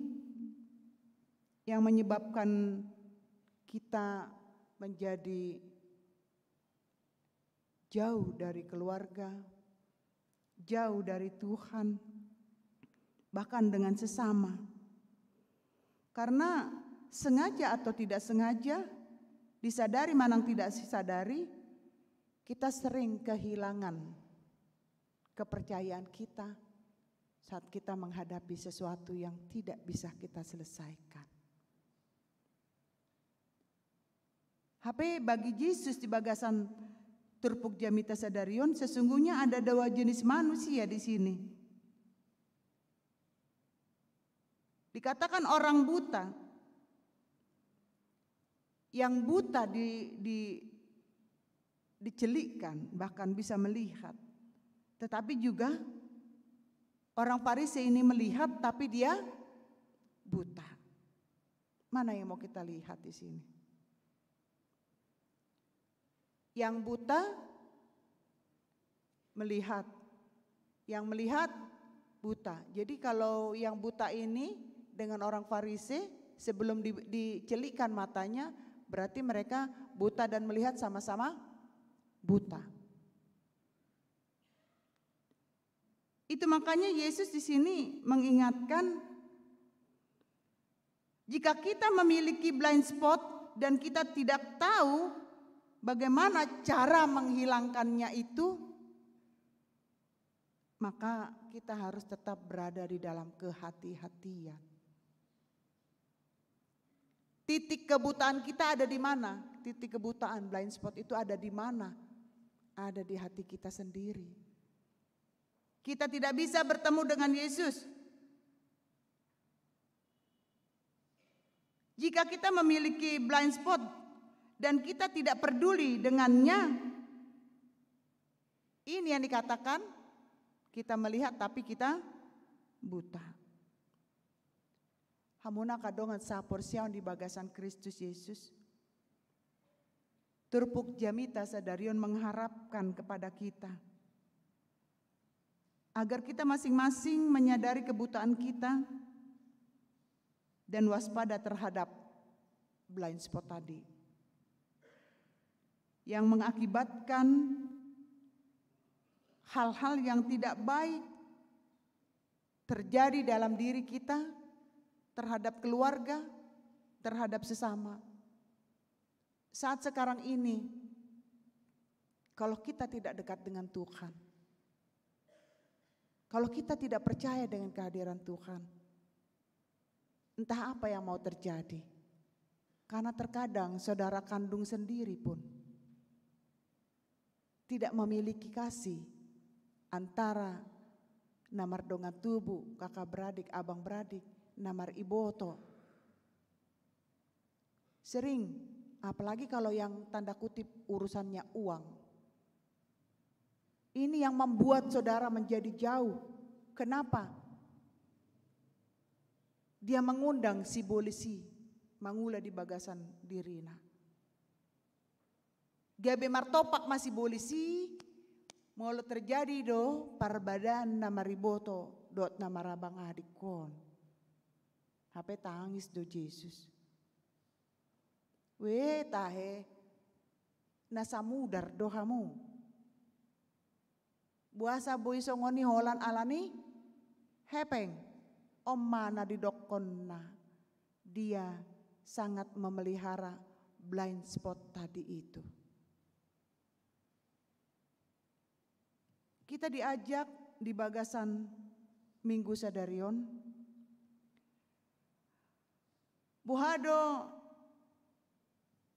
yang menyebabkan kita menjadi jauh dari keluarga, jauh dari Tuhan, bahkan dengan sesama. Karena sengaja atau tidak sengaja, disadari manang tidak disadari, kita sering kehilangan kepercayaan kita saat kita menghadapi sesuatu yang tidak bisa kita selesaikan. HP bagi Yesus di bagasan Turpuk Jamita Sadarion, sesungguhnya ada 2 jenis manusia di sini. Dikatakan orang buta, yang buta dicelikkan, bahkan bisa melihat. Tetapi juga orang Farisi ini melihat tapi dia buta. Mana yang mau kita lihat di sini? Yang buta melihat, yang melihat buta. Jadi kalau yang buta ini dengan orang Farisi sebelum dicelikkan matanya, berarti mereka buta dan melihat sama-sama buta. Itu makanya Yesus di sini mengingatkan, jika kita memiliki blind spot dan kita tidak tahu bagaimana cara menghilangkannya itu, maka kita harus tetap berada di dalam kehati-hatian. Titik kebutaan kita ada di mana? Titik kebutaan, blind spot itu ada di mana? Ada di hati kita sendiri. Kita tidak bisa bertemu dengan Yesus jika kita memiliki blind spot dan kita tidak peduli dengannya. Ini yang dikatakan kita melihat tapi kita buta. Hamuna kadongan sapor siaon di bagasan Kristus Yesus. Turpuk jamita sadarion mengharapkan kepada kita agar kita masing-masing menyadari kebutaan kita dan waspada terhadap blind spot tadi yang mengakibatkan hal-hal yang tidak baik terjadi dalam diri kita, terhadap keluarga, terhadap sesama. Saat sekarang ini, kalau kita tidak dekat dengan Tuhan, kalau kita tidak percaya dengan kehadiran Tuhan, entah apa yang mau terjadi. Karena terkadang saudara kandung sendiri pun tidak memiliki kasih antara namar dongan tubuh, kakak beradik, abang beradik, namar iboto. Sering, apalagi kalau yang tanda kutip urusannya uang. Ini yang membuat saudara menjadi jauh. Kenapa? Dia mengundang si polisi, mangula di bagasan dirina. Gabe martopak masih polisi, molo terjadi do parbadan nama riboto dot nama rabang adik kon. Hape tangis do Yesus. We tahe nasa mudar do kamu. Buasa boy songoni holan alani hepeng om mana didokon na. Dia sangat memelihara blind spot tadi itu. Kita diajak di bagasan Minggu Sadarion. Buhado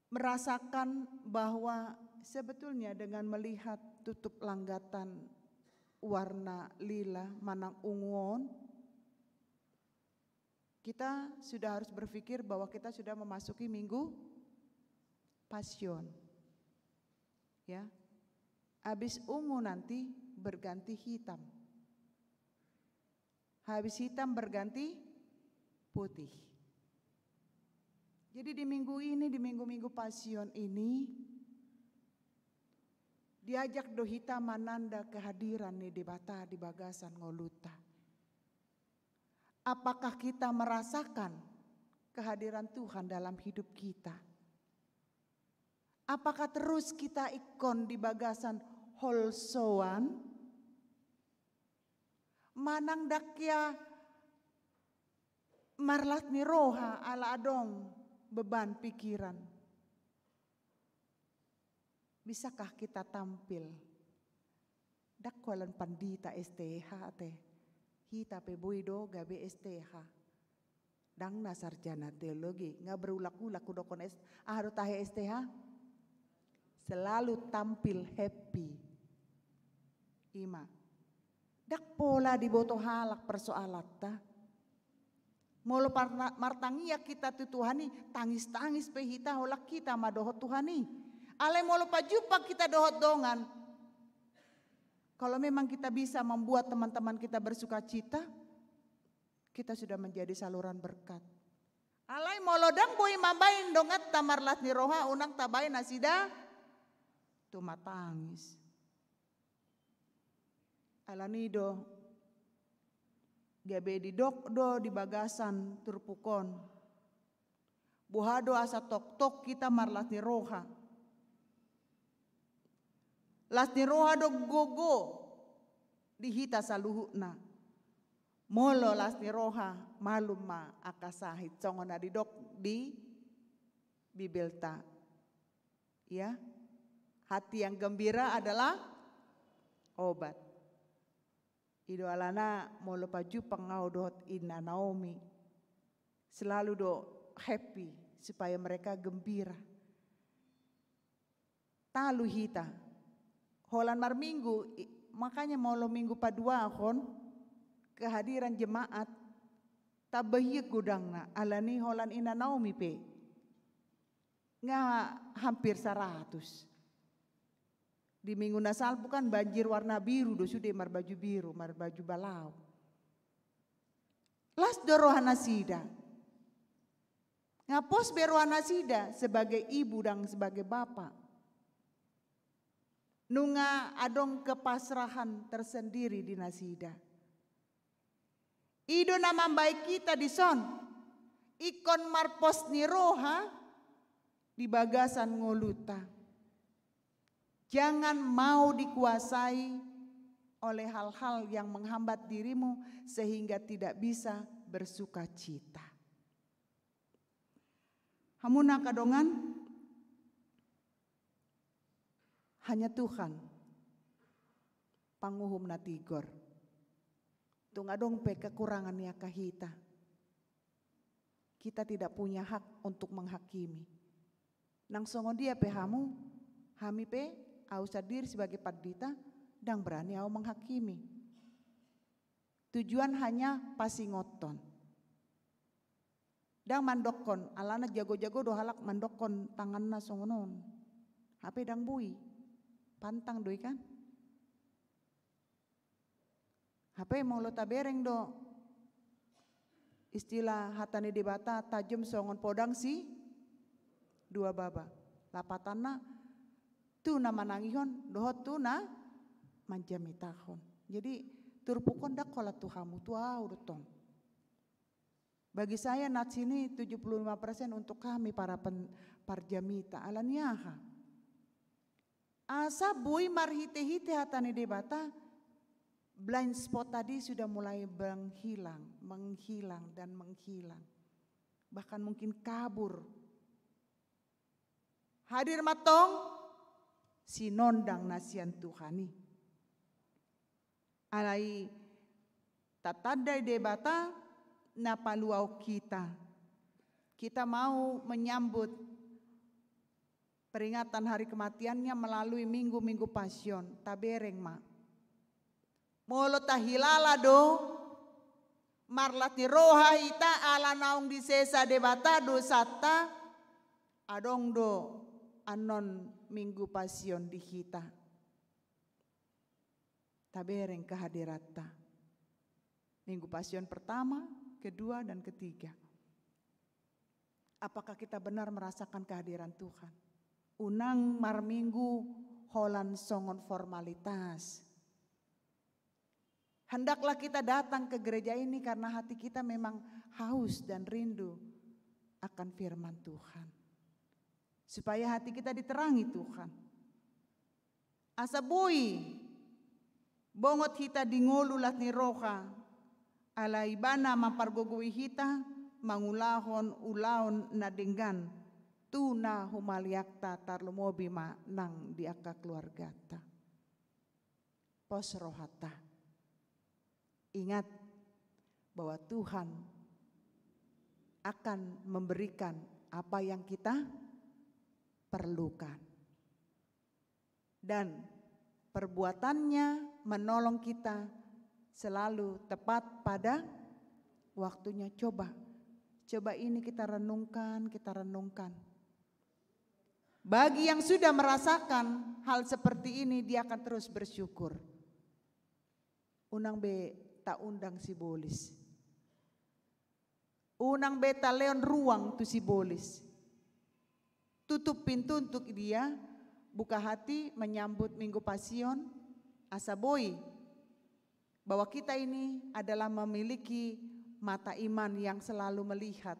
merasakan bahwa sebetulnya dengan melihat tutup langgatan warna lila manang unguon, kita sudah harus berpikir bahwa kita sudah memasuki Minggu Pasion. Ya. Habis ungu nanti berganti hitam. Habis hitam berganti putih. Jadi di minggu ini, di minggu-minggu Pasion ini, diajak dohita mananda kehadiran nih di bata di bagasan ngoluta. Apakah kita merasakan kehadiran Tuhan dalam hidup kita? Apakah terus kita ikon di bagasan holsoan? Manang dakya marlat ni roha ala adong beban pikiran. Bisakah kita tampil dakwalan pandita STH teh hita pe boido gabe STH dangna sarjana teologi nggak berulak-ulak kudokon ahadu tahe STH selalu tampil happy ima dak pola di boto halak persoalat ta molo martangia kita tu Tuhani tangis-tangis pe hita holak kita madohot Tuhani. Ale molo pajupak kita dohot dongan. Kalau memang kita bisa membuat teman-teman kita bersuka cita, kita sudah menjadi saluran berkat. Alai molo dang boy mabain dongat tamarlat ni roha unang tabay nasida tumatangis. Alanido gabe di dokdo di bagasan turpukon. Buhado asa tok-tok kita marlat ni roha. Las ni roha do gogo dihita saluhuna. Molo las ni roha malum ma akasahit songon adidok di bibelta. Ya. Hati yang gembira adalah obat. Ido alana molo paju pangau dot ina Naomi. Selalu do happy, supaya mereka gembira. Talu hita, holan mar minggu, makanya mau lo minggu padua kon kehadiran jemaat tabahiyek gudangna alani holan ina Naomi pe nga hampir 100. Di minggu nasal bukan banjir warna biru do sudah mar baju biru, mar baju balau. Las dorohana sida. Ngapos berohana sida sebagai ibu dan sebagai bapak. Nunga adong kepasrahan tersendiri di nasida. Ido nama baik kita di son. Ikon marpos ni roha di bagasan ngoluta. Jangan mau dikuasai oleh hal-hal yang menghambat dirimu sehingga tidak bisa bersuka cita. Hamuna kadongan hanya Tuhan panguhum natigor. Tungadong pe kekurangan ya kahita. Kita tidak punya hak untuk menghakimi. Nang songo dia pe hamu, hami pe au sadir sebagai padita dan berani au menghakimi. Tujuan hanya pasingoton. Dan mandokon, alana jago-jago do halak mandokon tanganna songonon. Hape dang bui, pantang doi kan. Hape mau lo tabereng do. Istilah hatani debata tajam songon podang si dua baba. Lapatanna tuna manangihon dohot tuna manjamitahon. Jadi turpukon dak kola tuhamu tua urutong. Bagi saya nat sini 75% untuk kami para parjamita alaniaha. Asa bui marhite-hite hatani debata blind spot tadi sudah mulai menghilang dan menghilang. Bahkan mungkin kabur. Hadir matong sinondang nasian Tuhani. Alai tatadai debata napaluau kita. Kita mau menyambut peringatan hari kematiannya melalui minggu-minggu pasion. Tabereng ma. Molo tahilala do. Marlati roha ita ala naung di sesa debata do sata. Adong do anon minggu pasion di kita. Tabereng kehadiratna. Minggu pasion pertama, kedua dan ketiga. Apakah kita benar merasakan kehadiran Tuhan? Unang mar minggu holan songon formalitas. Hendaklah kita datang ke gereja ini karena hati kita memang haus dan rindu akan firman Tuhan. Supaya hati kita diterangi Tuhan. Asabui bongot hita dingolulat ni roha. Ala ibana mapargogoi hita mangulahon ulaon nadenggan. Tuna humaliakta tarlumobi ma nang diaka keluargata. Pos rohata. Ingat bahwa Tuhan akan memberikan apa yang kita perlukan. Dan perbuatannya menolong kita selalu tepat pada waktunya. Coba ini kita renungkan. Bagi yang sudah merasakan hal seperti ini, dia akan terus bersyukur. Unang be tak undang si bolis. Unang be tak leon ruang tu si bolis. Tutup pintu untuk dia, buka hati menyambut minggu pasion, asaboi bahwa kita ini adalah memiliki mata iman yang selalu melihat.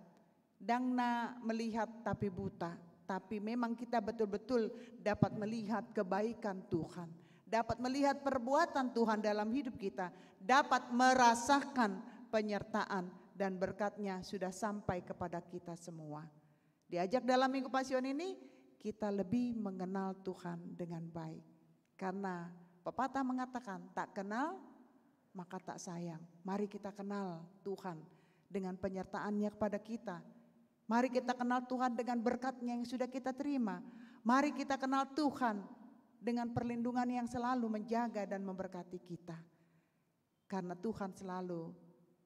Dangna melihat tapi buta, tapi memang kita betul-betul dapat melihat kebaikan Tuhan, dapat melihat perbuatan Tuhan dalam hidup kita, dapat merasakan penyertaan dan berkat-Nya sudah sampai kepada kita semua. Diajak dalam minggu pasion ini kita lebih mengenal Tuhan dengan baik. Karena pepatah mengatakan tak kenal maka tak sayang. Mari kita kenal Tuhan dengan penyertaan-Nya kepada kita. Mari kita kenal Tuhan dengan berkat-Nya yang sudah kita terima. Mari kita kenal Tuhan dengan perlindungan yang selalu menjaga dan memberkati kita. Karena Tuhan selalu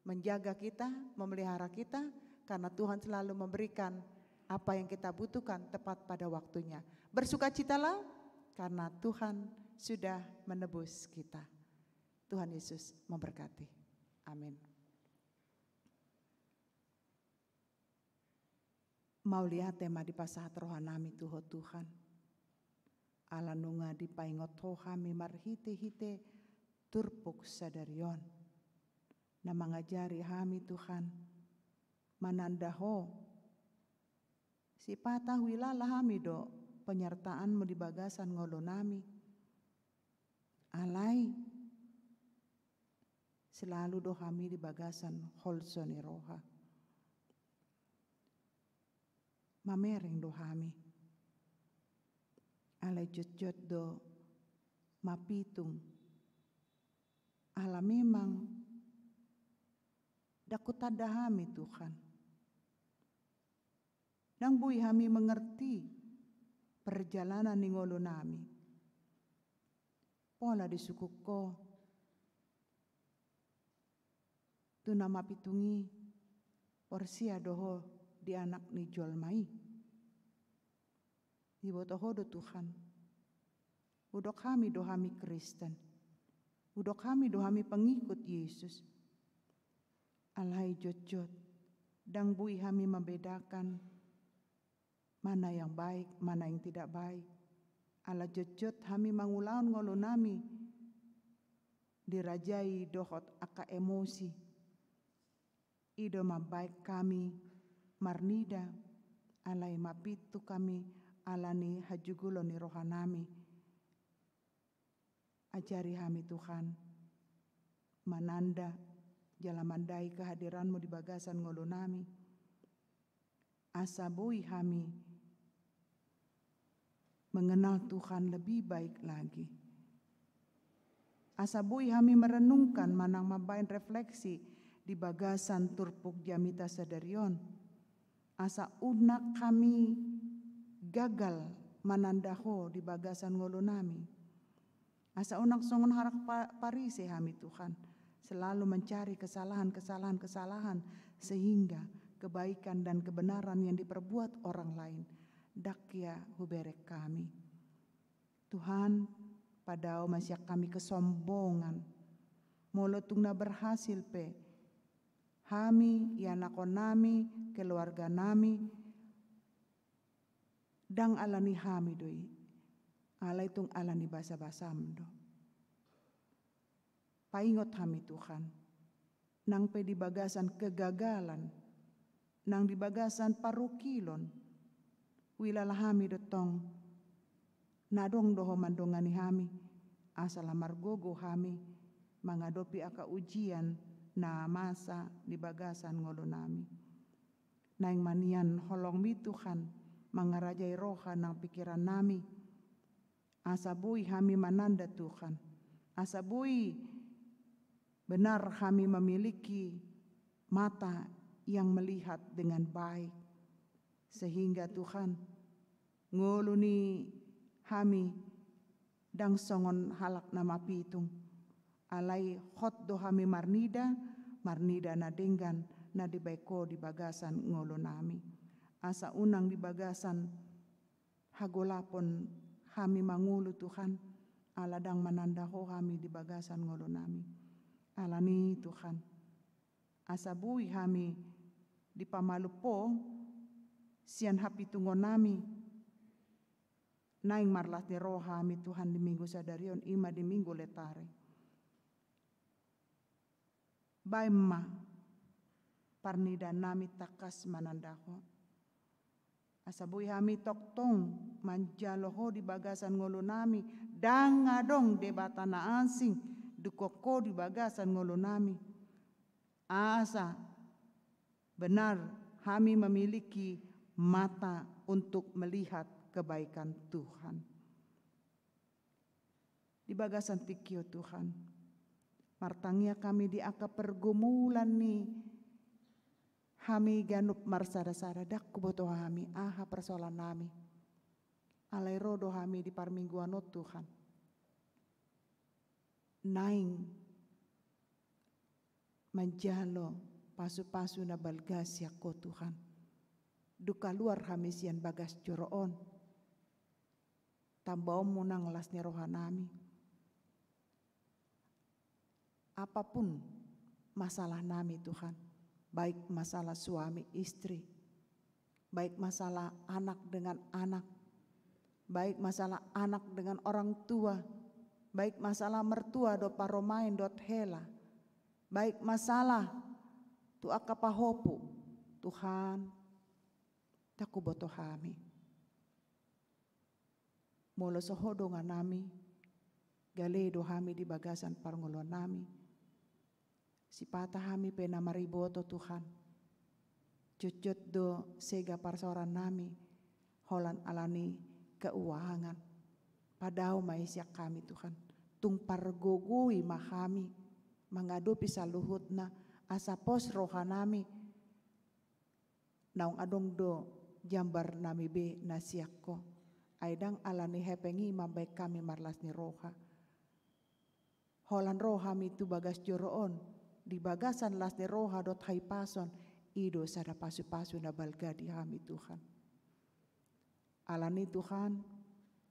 menjaga kita, memelihara kita, karena Tuhan selalu memberikan apa yang kita butuhkan tepat pada waktunya. Bersukacitalah karena Tuhan sudah menebus kita. Tuhan Yesus memberkati. Amin. Mau lihat tema di pasahat rohanami Tuhan Tuhan. Ala nunga di paingot rohami marhite-hite turpuk sadarion. Na mangajari hami Tuhan. Manandaho. Si patah wilala hami do penyertaanmu di bagasan ngolo nami. Alai. Selalu do kami di bagasan holsoni roha. Mamereng do kami. Alai jot-jot do mapitung. Ala memang dakutada kami Tuhan. Nang bui kami mengerti perjalanan ningolo nami. Pola di sukuko. Tu nama pitungi porsia doho di anak ni jolmai. Ibotoho do Tuhan. Udok kami do kami Kristen. Udok kami do kami pengikut Yesus. Alhai jot-jot. Dang bui kami membedakan mana yang baik, mana yang tidak baik. Ala jot-jot kami mangulaon ngolo nami. Dirajai dohot aka emosi. Ido mabaik kami marnida. Alai mapitu kami alani hajugulo ni rohanami. Ajari kami Tuhan. Mananda jalamandai kehadiranmu di bagasan ngolo nami. Asabui kami mengenal Tuhan lebih baik lagi. Asabui kami merenungkan manang mabain refleksi di bagasan turpuk jamita sadarion. Asa unak kami gagal manandaho di bagasan ngolo nami. Asa unak songon harak parise kami Tuhan. Selalu mencari kesalahan sehingga kebaikan dan kebenaran yang diperbuat orang lain dakya huberek kami. Tuhan, padao masyak kami kesombongan. Molotungna berhasil pe. Kami, yanakon nami, keluarga nami, dang alani kami doi. Ala itung alani basa-basam do. Paingot kami Tuhan. Nang pe di bagasan kegagalan. Nang di bagasan parukilon. Wilalah kami dotong. Nadong doho mandongani kami. Asala margogo kami. Mangadopi aka ujian. Na masa di bagasan ngolo nami. Naing manian holong mi Tuhan. Mangarajai roha nang pikiran nami. Asabui kami mananda Tuhan. Asabui benar kami memiliki mata yang melihat dengan baik. Sehingga Tuhan ngoluni kami dang songon halak nama pitung. Alai hot do kami marnida na denggan na dibaiko di bagasan ngolo nami. Asa unang di bagasan hagolapon kami mangulu Tuhan. Aladang manandaho kami di bagasan ngolo nami. Alani Tuhan. Asabui kami di pamalupo sian hapitungon nami. Naing marlati roh kami Tuhan di minggu sadarion ima di minggu letare. Baimma parnida nami takas manandaho. Asabui kami toktong manjaloho di bagasan ngolo nami. Dangadong debatana ansing dukoko di bagasan ngolo nami. Asa benar kami memiliki mata untuk melihat kebaikan Tuhan. Di bagasan tikio Tuhan. Martangnya kami di aka pergumulan nih. Hami ganup marsada-sada dak kuboto hami aha persoalan nami. Alai rodo hami di parmingguan Tuhan. Naing manjalo pasu-pasu na balgas yako Tuhan. Duka luar hami sian bagas joroon. Tambaom munang las ni rohanami. Apapun masalah nami Tuhan. Baik masalah suami istri, baik masalah anak dengan anak, baik masalah anak dengan orang tua, baik masalah mertua do paromain dot hela, baik masalah tu akapahopu, Tuhan, taku boto hami. Molo sohodo nga nami, galedo hami di bagasan parngolon nami. Si pata hami pena mariboto Tuhan. Cucut do sega parsoran nami. Holan alani keuangan. Padao maisyak kami Tuhan. Tung pargogui mahami. Mengadupi saluhutna asa pos roha nami. Naung adong do jambar nami be nasiak ko. Aidang alani hepengi mambaik kami marlas ni roha. Holan roha mi tu bagas joroon. Di bagasan las de roha dot hai pason ido sada pasu-pasu na balga di hami Tuhan. Alani Tuhan,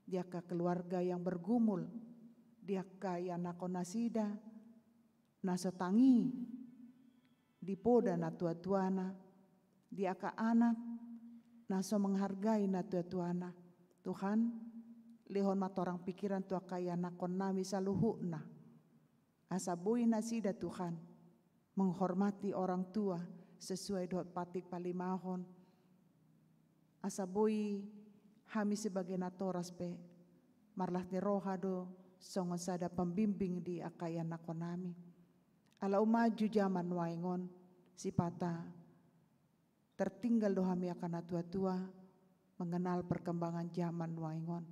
dia ka keluarga yang bergumul, dia ka yang nakon nasida, nasotangi, di poda na tua-tuana, dia ka anak, naso menghargai na tua-tuana. Tuhan, lehon matorang pikiran tua kaya nakon nami saluhuna. Asabui nasida Tuhan. Menghormati orang tua sesuai dot patik palimahon. Asabui hami sebagai natoras pe marlah ni roha do songon sada pembimbing di akayan nakonami. Alau maju zaman waingon si pata tertinggal do hami akan tua-tua mengenal perkembangan zaman waingon.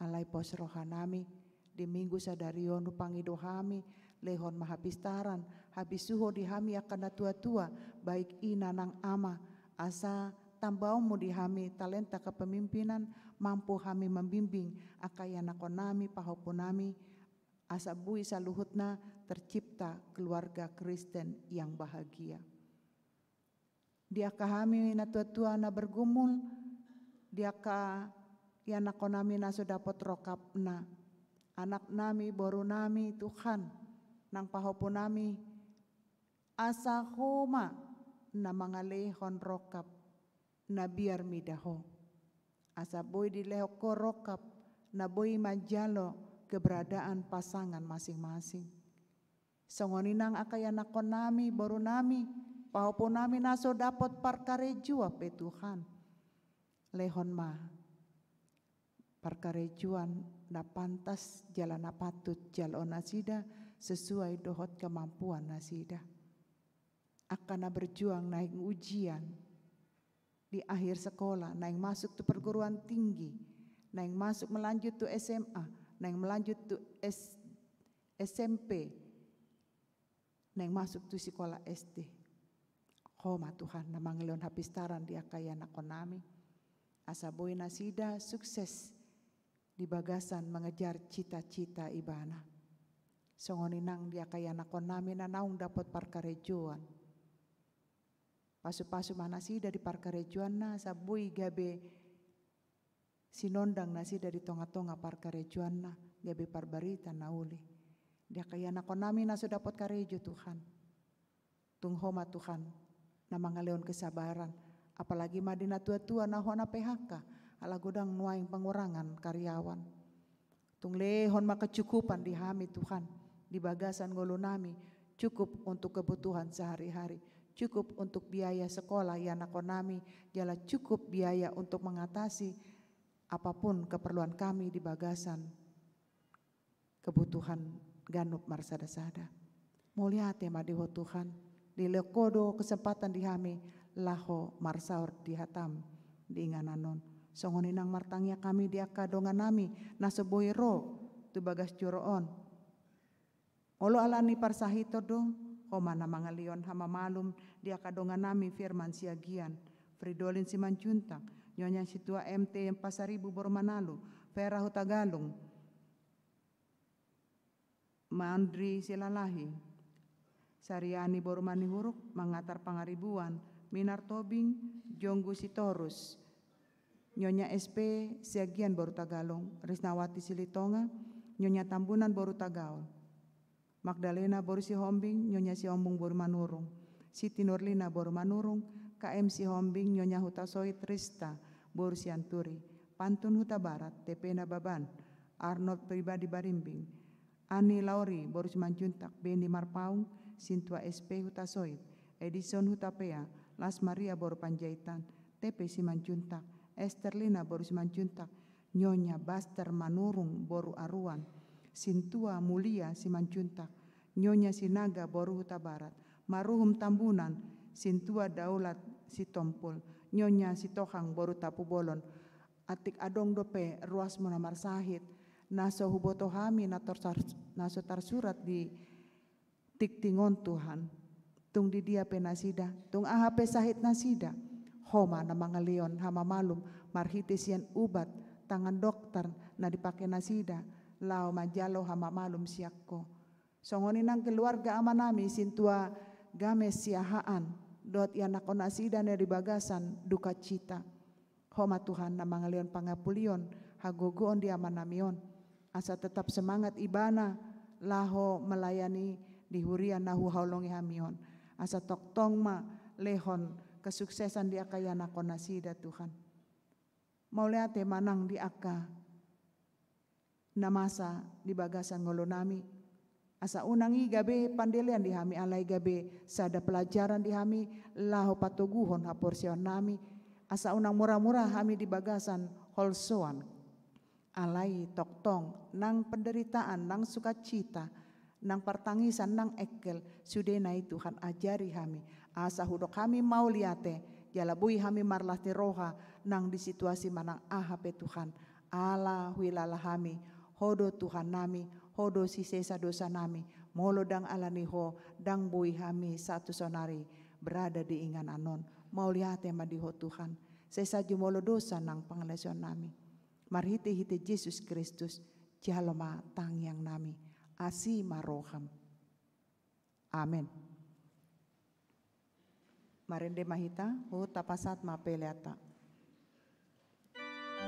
Alai pos roha nami di minggu sadarion pangido hami lehon mahapistaran habis suho di hami akan tua-tua baik ina nang ama asa tambaumu di hami talenta kepemimpinan mampu hami membimbing akayana konami pahopunami asa bui saluhutna tercipta keluarga Kristen yang bahagia. Dia kami na tua-tua na bergumul dia ka yana konami na sudah dapat rokapna anak nami boru nami Tuhan nang pahopon nami asa homa na mga lehon rokap na biar midaho. Asa boy di lehok ko rokap na boy majalo keberadaan pasangan masing-masing. Songoninang akayanakon nami boru nami pahopon nami naso dapat parkarejua pe Tuhan. Lehon ma parkarejuan na pantas jalan na patut jalon nasida sesuai dohot kemampuan nasida. Akan berjuang naik ujian di akhir sekolah, naik masuk tu perguruan tinggi, naik masuk melanjut tu SMA, naik melanjut tu SMP, naik masuk tu sekolah SD. Homa Tuhan, namang leon hapistaran dia kaya nakonami. Asa boy nasida sukses di bagasan mengejar cita-cita ibana. Songoninang dia kaya nakonami na naung dapat parkarejuan. Pasu-pasu manasi dari parkarejuan na sabui gabe sinondang nasi dari tonga-tonga parkarejuan na gabe parbarita na uli. Dia kaya nakonami na sudah dapat karejo Tuhan. Tunghoma Tuhan na mga leon kesabaran. Apalagi madina tua-tua na hona PHK ala godang nuaing pengurangan karyawan. Tung lehon makacukupan di hami Tuhan di bagasan ngolo nami cukup untuk kebutuhan sehari-hari. Cukup untuk biaya sekolah ya nakonami, jala cukup biaya untuk mengatasi apapun keperluan kami di bagasan kebutuhan ganup marsada-sada. Mulia tema diho Tuhan, di lekodo kesempatan dihami laho marsaur dihatam di ingananon. Songoninang martangnya kami diaka dongan nami nasoboiro tu bagas joroon. Olo alani parsahito do Homana mangalion hama malum dia kadonga nami firman siagian. Fridolin Simanjuntak, Nyonya Situa MT yang Pasaribu Bormanalu, Vera Hutagalung, Mandri Silalahi, Sariani Bormani Huruk, Mangatar Pangaribuan, Minar Tobing, Jonggu Sitorus, Nyonya SP Siagian Boru Tagalong, Risnawati Silitonga, Nyonya Tambunan Boru Tagaol, Magdalena Boru Sihombing, Nyonya Sihombung Boru Manurung, Siti Nurlina Boru Manurung, KM Sihombing, Nyonya Hutasoit Rista Boru Sianturi, Pantun Huta Barat, Tepena Baban, Arnold Pribadi Barimbing, Ani Lauri Boru Simanjuntak, Beni Marpaung, Sintua SP Hutasoit, Edison Hutapea, Las Maria Boru Panjaitan, TP Simanjuntak, Esterlina Boru Simanjuntak, Nyonya Baster Manurung Boru Aruan, Sintua Mulia Simanjuntak, Nyonya Sinaga Boru Huta Barat, Maruhum Tambunan, Sintua Daulat Sitompul, Nyonya Sitohang Boru Tapu Bolon, Atik Adong Dope Ruas Munamar Sahid, Naso Hubotohami naso tarsurat di Tiktingon Tuhan, tung di dia penasida, tung ahape sahid nasida, homa na mga leon hama malum, marhitisian ubat, tangan dokter na dipake nasida, lao majalo hama malum siakko. Songonin ang keluarga amanami sintua games siahaan, dot yanako nasida na di bagasan duka cita. Homa Tuhan na mga leon pangapulion, hagogoon di amanamion, asa tetap semangat ibana, laho melayani di hurian nahu haulongi hamion, asa toktong ma lehon kesuksesan di akayana konasida Tuhan. Mauleate manang di aka namasa di bagasan ngolonami, asa unangi gabe pandelian di hami alai gabe sada pelajaran di hami laho patoguhon haporsion nami, asa unang murah-murah hami di bagasan holsoan alai toktong nang penderitaan nang sukacita nang pertangisan nang ekel sudenai Tuhan ajari hami, asa hudok kami mau liate jalabui hami marlati roha nang di situasi manang ahape Tuhan ala huilala hami hodo Tuhan nami hodo sisesa dosa nami molo dang alaniho dang bui hami satu sonari berada di ingan anon mau liate madiho Tuhan sesa jumolo dosa nang panglesion nami marhite-hite Yesus Kristus jaloma tangyang nami asi maroham. Amin. Marende mahita ho tapasat mapeleata. Saya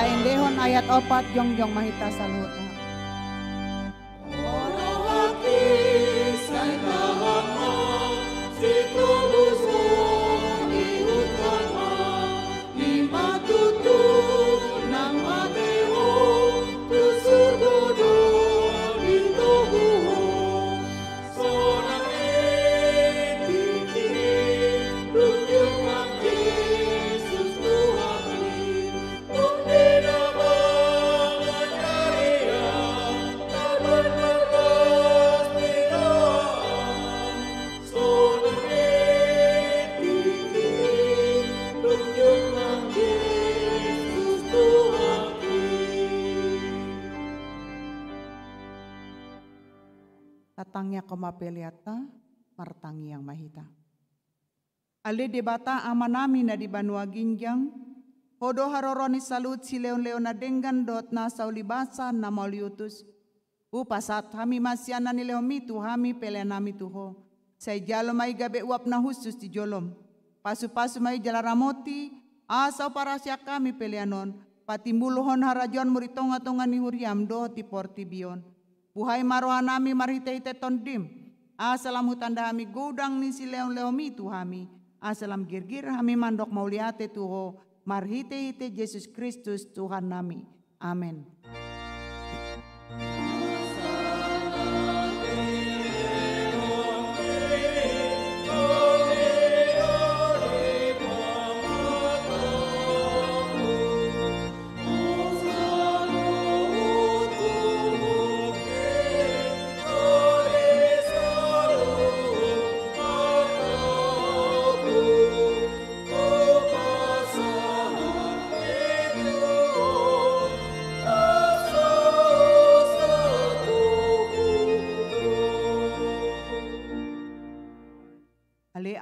endehon ayat 4 jongjong mahita saluhut. Tatangnya koma peliata, martangi yang mahita. Ale debata amanami na di Banua Ginjang, hodo haroroni salut si leon-leon na denggan dot na saulibasa na mauliutus. Upasat hami masyana ni lehomitu hami peleanami tuho. Say jalo may gabe uap na husus di jolom. Pasu-pasu may jalaramoti, asaw para siya kami peleanon. Patimbuluhon harajon muritonga-tonga ni huriam do ti portibion. Buhay marohanami marhite-hite tondim. Asalam hutanda hami gudang ni si leon-leomi tu hami. Asalam girgir hami mandok mauliate tuho. Marhite-hite Yesus Kristus Tuhan nami. Amin.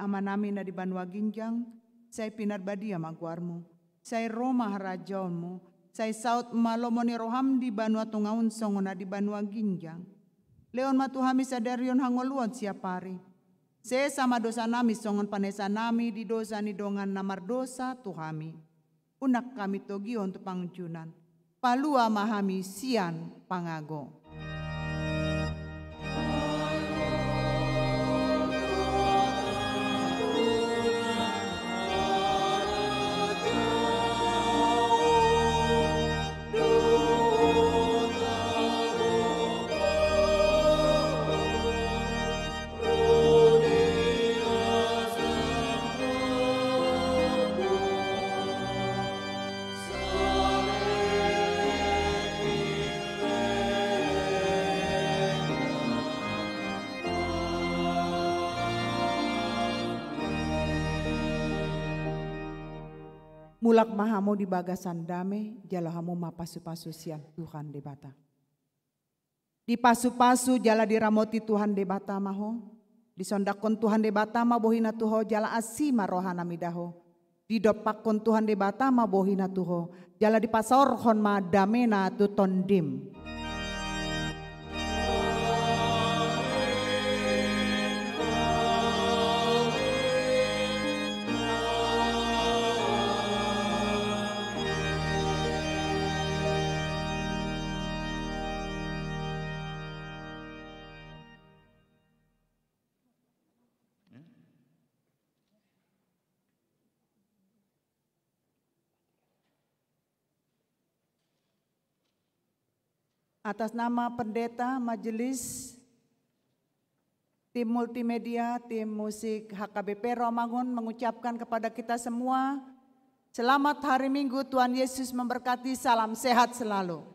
Amanami na di Banua Ginjang, say pinarbadia magwarmo, say Roma harajaonmo, say saut malomoni roham di Banua Tungaun songo na di Banua Ginjang. Leon matuhami sadarion hangoluan siapari. Se sama dosa nami songon panesa nami di dosa ni dongan namar dosa tuhami. Unak kami togion tu pangjunan. Palua mahami sian pangago. Mulak mahamu di bagasan dame, jalo hamu mapasu-pasu siang Tuhan debata. Di pasu-pasu jala diramoti Tuhan debata maho, disondakon Tuhan debata ma bohina tuho jala asima rohana midaho. Didopakon Tuhan debata ma bohina tuho, jala dipasorhon ma damena tu tondim. Atas nama pendeta majelis, tim multimedia, tim musik HKBP Romangun mengucapkan kepada kita semua, selamat hari Minggu, Tuhan Yesus memberkati, salam sehat selalu.